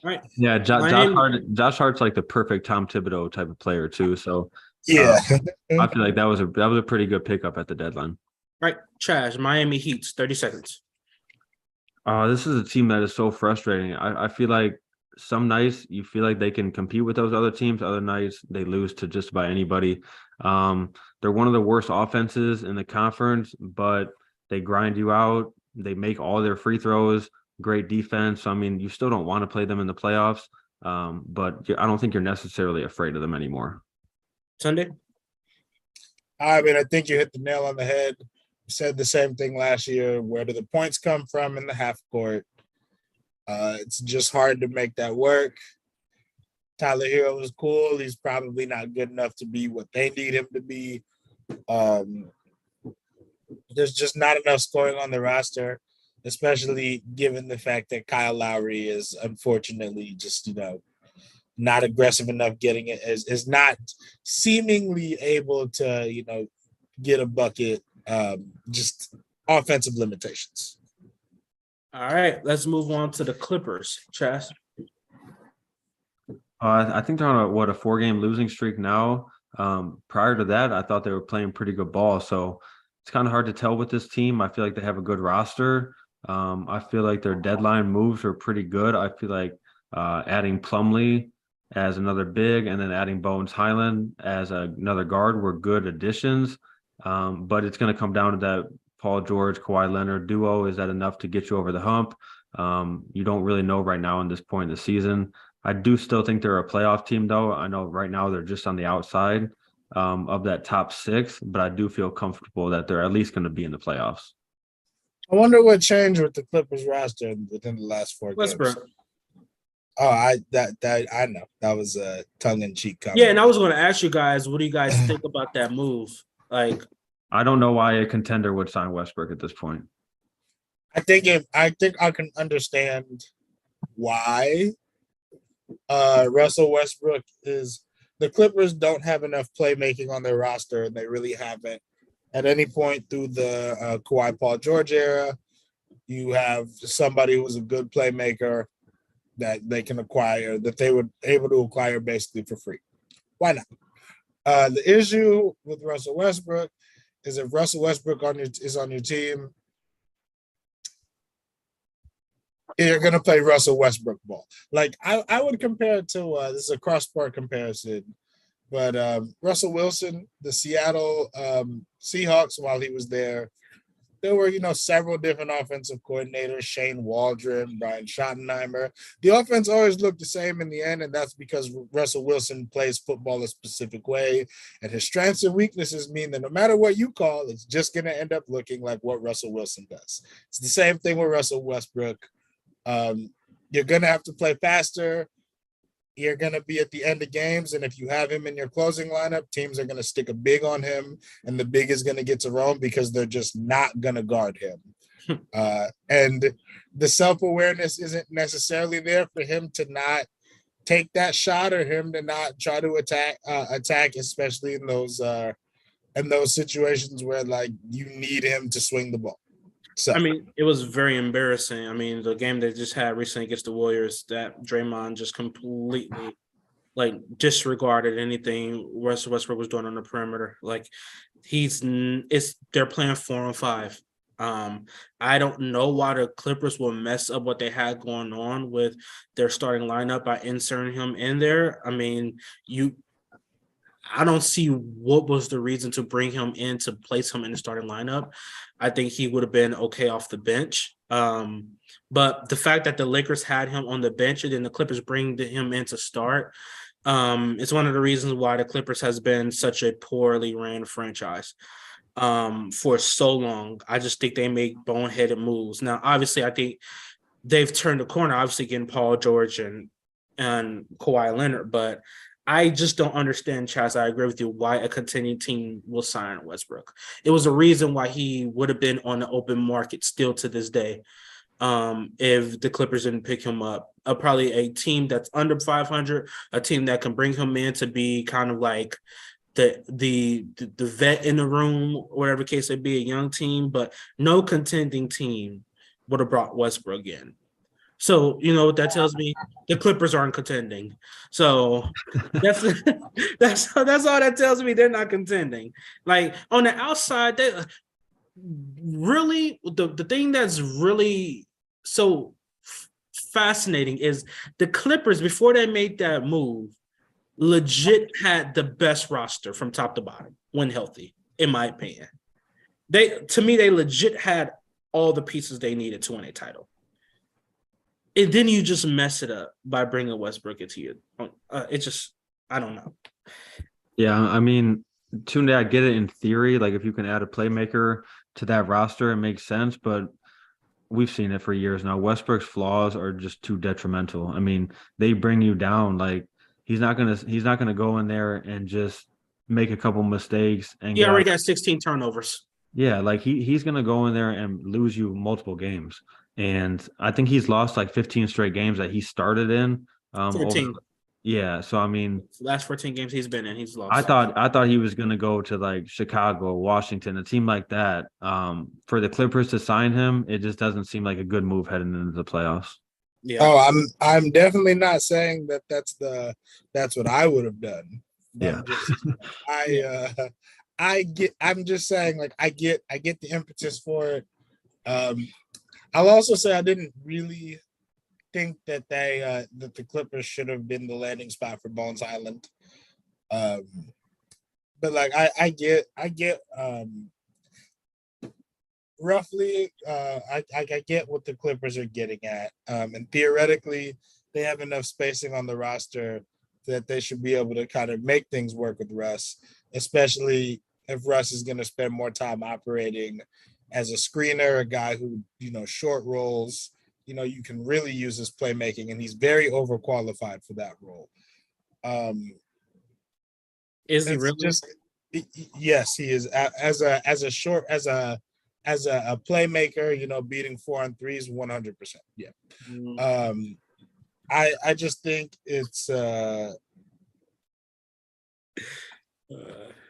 right.
Yeah, Josh Hart's like the perfect Tom Thibodeau type of player too. So
yeah,
I feel like that was a pretty good pickup at the deadline.
Right, Chaz, Miami Heat, 30 seconds.
This is a team that is so frustrating. I feel like some nights you feel like they can compete with those other teams. Other nights they lose to just about anybody. They're one of the worst offenses in the conference, but they grind you out. They make all their free throws. Great defense. So, I mean, you still don't want to play them in the playoffs, but I don't think you're necessarily afraid of them anymore.
Sunday?
I mean, I think you hit the nail on the head. You said the same thing last year. Where do the points come from in the half court? It's just hard to make that work. Tyler Hero is cool. He's probably not good enough to be what they need him to be. There's just not enough scoring on the roster, especially given the fact that Kyle Lowry is unfortunately just, not aggressive enough getting it, is not seemingly able to, get a bucket, just offensive limitations.
All right, let's move on to the Clippers. Chas.
I think they're on a 4-game losing streak now. Prior to that, I thought they were playing pretty good ball. So it's kind of hard to tell with this team. I feel like they have a good roster. I feel like their deadline moves are pretty good. I feel like adding Plumlee as another big and then adding Bones Highland as another guard were good additions. But it's going to come down to that Paul George, Kawhi Leonard duo. Is that enough to get you over the hump? You don't really know right now in this point in the season. I do still think they're a playoff team, though. I know right now they're just on the outside of that top 6, but I do feel comfortable that they're at least going to be in the playoffs.
I wonder what changed with the Clippers roster within the last 4 games.
Westbrook.
Oh, I know that was a tongue-in-cheek comment.
Yeah, and I was going to ask you guys, what do you guys think about that move? Like,
I don't know why a contender would sign Westbrook at this point.
I think I can understand why. Russell Westbrook is the Clippers don't have enough playmaking on their roster, and they really haven't at any point through the Kawhi Paul George era. You have somebody who's a good playmaker that they can acquire, that they were able to acquire basically for free. Why not? The issue with Russell Westbrook is if Russell Westbrook is on your team, you're going to play Russell Westbrook ball. Like, I would compare it to, this is a cross-sport comparison, but Russell Wilson, the Seattle Seahawks, while he was there were, several different offensive coordinators, Shane Waldron, Brian Schottenheimer. The offense always looked the same in the end, and that's because Russell Wilson plays football a specific way, and his strengths and weaknesses mean that no matter what you call, it's just going to end up looking like what Russell Wilson does. It's the same thing with Russell Westbrook. You're going to have to play faster. You're going to be at the end of games, and if you have him in your closing lineup, teams are going to stick a big on him, and the big is going to get to roam because they're just not going to guard him. And the self-awareness isn't necessarily there for him to not take that shot or him to not try to attack, especially in those situations where, like, you need him to swing the ball. So,
I mean, it was very embarrassing. I mean, the game they just had recently against the Warriors, that Draymond just completely, disregarded anything Russell Westbrook was doing on the perimeter. Like, they're playing 4-on-5. I don't know why the Clippers will mess up what they had going on with their starting lineup by inserting him in there. I mean, I don't see what was the reason to bring him in to place him in the starting lineup. I think he would have been okay off the bench. But the fact that the Lakers had him on the bench and then the Clippers bring him in to start, it's one of the reasons why the Clippers has been such a poorly ran franchise for so long. I just think they make boneheaded moves. Now, obviously, I think they've turned the corner, obviously getting Paul George and Kawhi Leonard, but I just don't understand, Chaz. I agree with you, why a contending team will sign Westbrook. It was a reason why he would have been on the open market still to this day if the Clippers didn't pick him up. Probably a team that's under 500, a team that can bring him in to be kind of like the vet in the room, whatever case it be, a young team, but no contending team would have brought Westbrook in. So, you know what that tells me? The Clippers aren't contending. So that's all that tells me. They're not contending. Like, on the outside, they really the thing that's really so fascinating is the Clippers, before they made that move, legit had the best roster from top to bottom when healthy, in my opinion. They legit had all the pieces they needed to win a title. And then you just mess it up by bringing Westbrook into you. I don't know.
Yeah, I mean, Tunde, I get it in theory. Like, if you can add a playmaker to that roster, it makes sense. But we've seen it for years now. Westbrook's flaws are just too detrimental. I mean, they bring you down. Like, he's not gonna go in there and just make a couple mistakes and
He
get
already
out.
got 16 turnovers.
Yeah, like he's gonna go in there and lose you multiple games. And I think he's lost like 15 straight games that he started in. Over
14.
yeah. So I mean,
Last 14 games he's been in, he's
I
lost.
thought he was gonna go to like Chicago, Washington, a team like that. For the Clippers to sign him, it just doesn't seem like a good move heading into the playoffs.
Yeah.
Oh, I'm definitely not saying that that's what I would have done.
Yeah.
I'm just saying like I get the impetus for it. I'll also say I didn't really think that that the Clippers should have been the landing spot for Bones Island. But like I get roughly I get what the Clippers are getting at. And theoretically they have enough spacing on the roster that they should be able to kind of make things work with Russ, especially if Russ is going to spend more time operating as a screener, a guy who, short rolls, you can really use his playmaking, and he's very overqualified for that role.
Is he
It's
really?
just yes, he is as a playmaker, beating 4-on-3s 100%. Yeah. I just think it's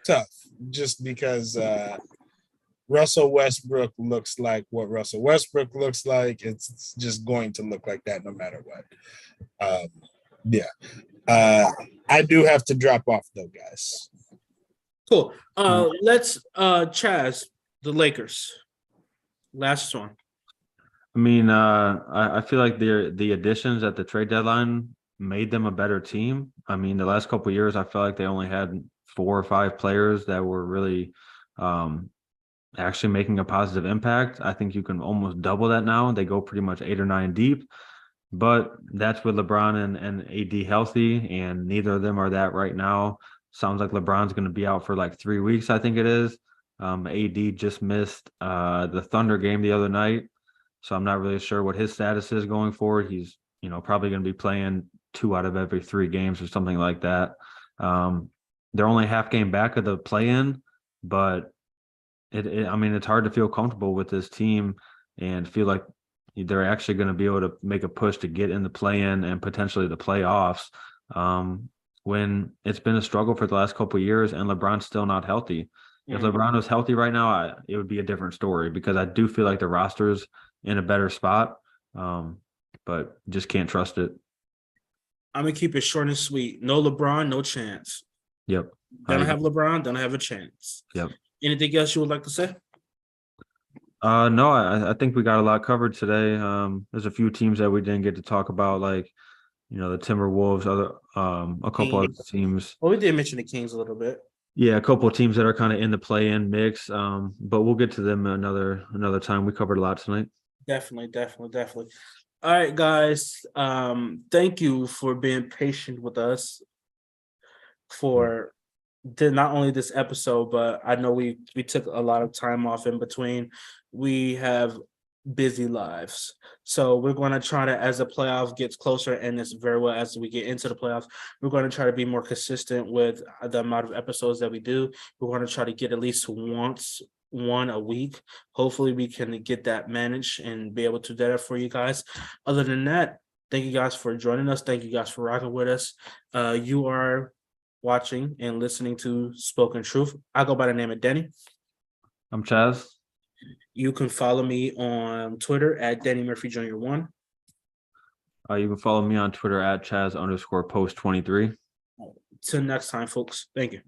tough just because Russell Westbrook looks like what Russell Westbrook looks like. It's just going to look like that no matter what. I do have to drop off though, guys.
Cool. Let's Chaz, the Lakers. Last one.
I mean, I feel like the additions at the trade deadline made them a better team. I mean, the last couple of years, I felt like they only had 4 or 5 players that were really actually making a positive impact. I think you can almost double that now. They go pretty much 8 or 9 deep, but that's with LeBron and AD healthy, and neither of them are that right now. Sounds like LeBron's going to be out for like 3 weeks, I think it is. AD just missed the Thunder game the other night, so I'm not really sure what his status is going forward. He's probably going to be playing 2 out of every 3 games or something like that. They're only half game back of the play-in, but I mean, it's hard to feel comfortable with this team and feel like they're actually going to be able to make a push to get in the play-in and potentially the playoffs. When it's been a struggle for the last couple of years and LeBron's still not healthy. If LeBron was healthy right now, it would be a different story because I do feel like the roster's in a better spot, but just can't trust it.
I'm going to keep it short and sweet. No LeBron, no chance.
Yep.
Don't have LeBron, don't have a chance.
Yep.
Anything else you would like to say?
No, I think we got a lot covered today. There's a few teams that we didn't get to talk about, like, the Timberwolves, a couple other teams.
Well, we did mention the Kings a little bit.
Yeah, a couple of teams that are kind of in the play-in mix. But we'll get to them another time. We covered a lot tonight.
Definitely. All right, guys. Thank you for being patient with us for not only this episode, but I know we took a lot of time off in between. We have busy lives, so we're going to try to, as the playoff gets closer, and as very well as we get into the playoffs, we're going to try to be more consistent with the amount of episodes that we do. We're going to try to get at least one a week. Hopefully we can get that managed and be able to do that for you guys. Other than that, thank you guys for joining us. Thank you guys for rocking with us. You are watching and listening to Spoken Truth. I go by the name of Denny.
I'm Chaz.
You can follow me on Twitter at Denny Murphy Jr. 1.
You can follow me on Twitter at Chaz_post23.
Till next time, folks. Thank you.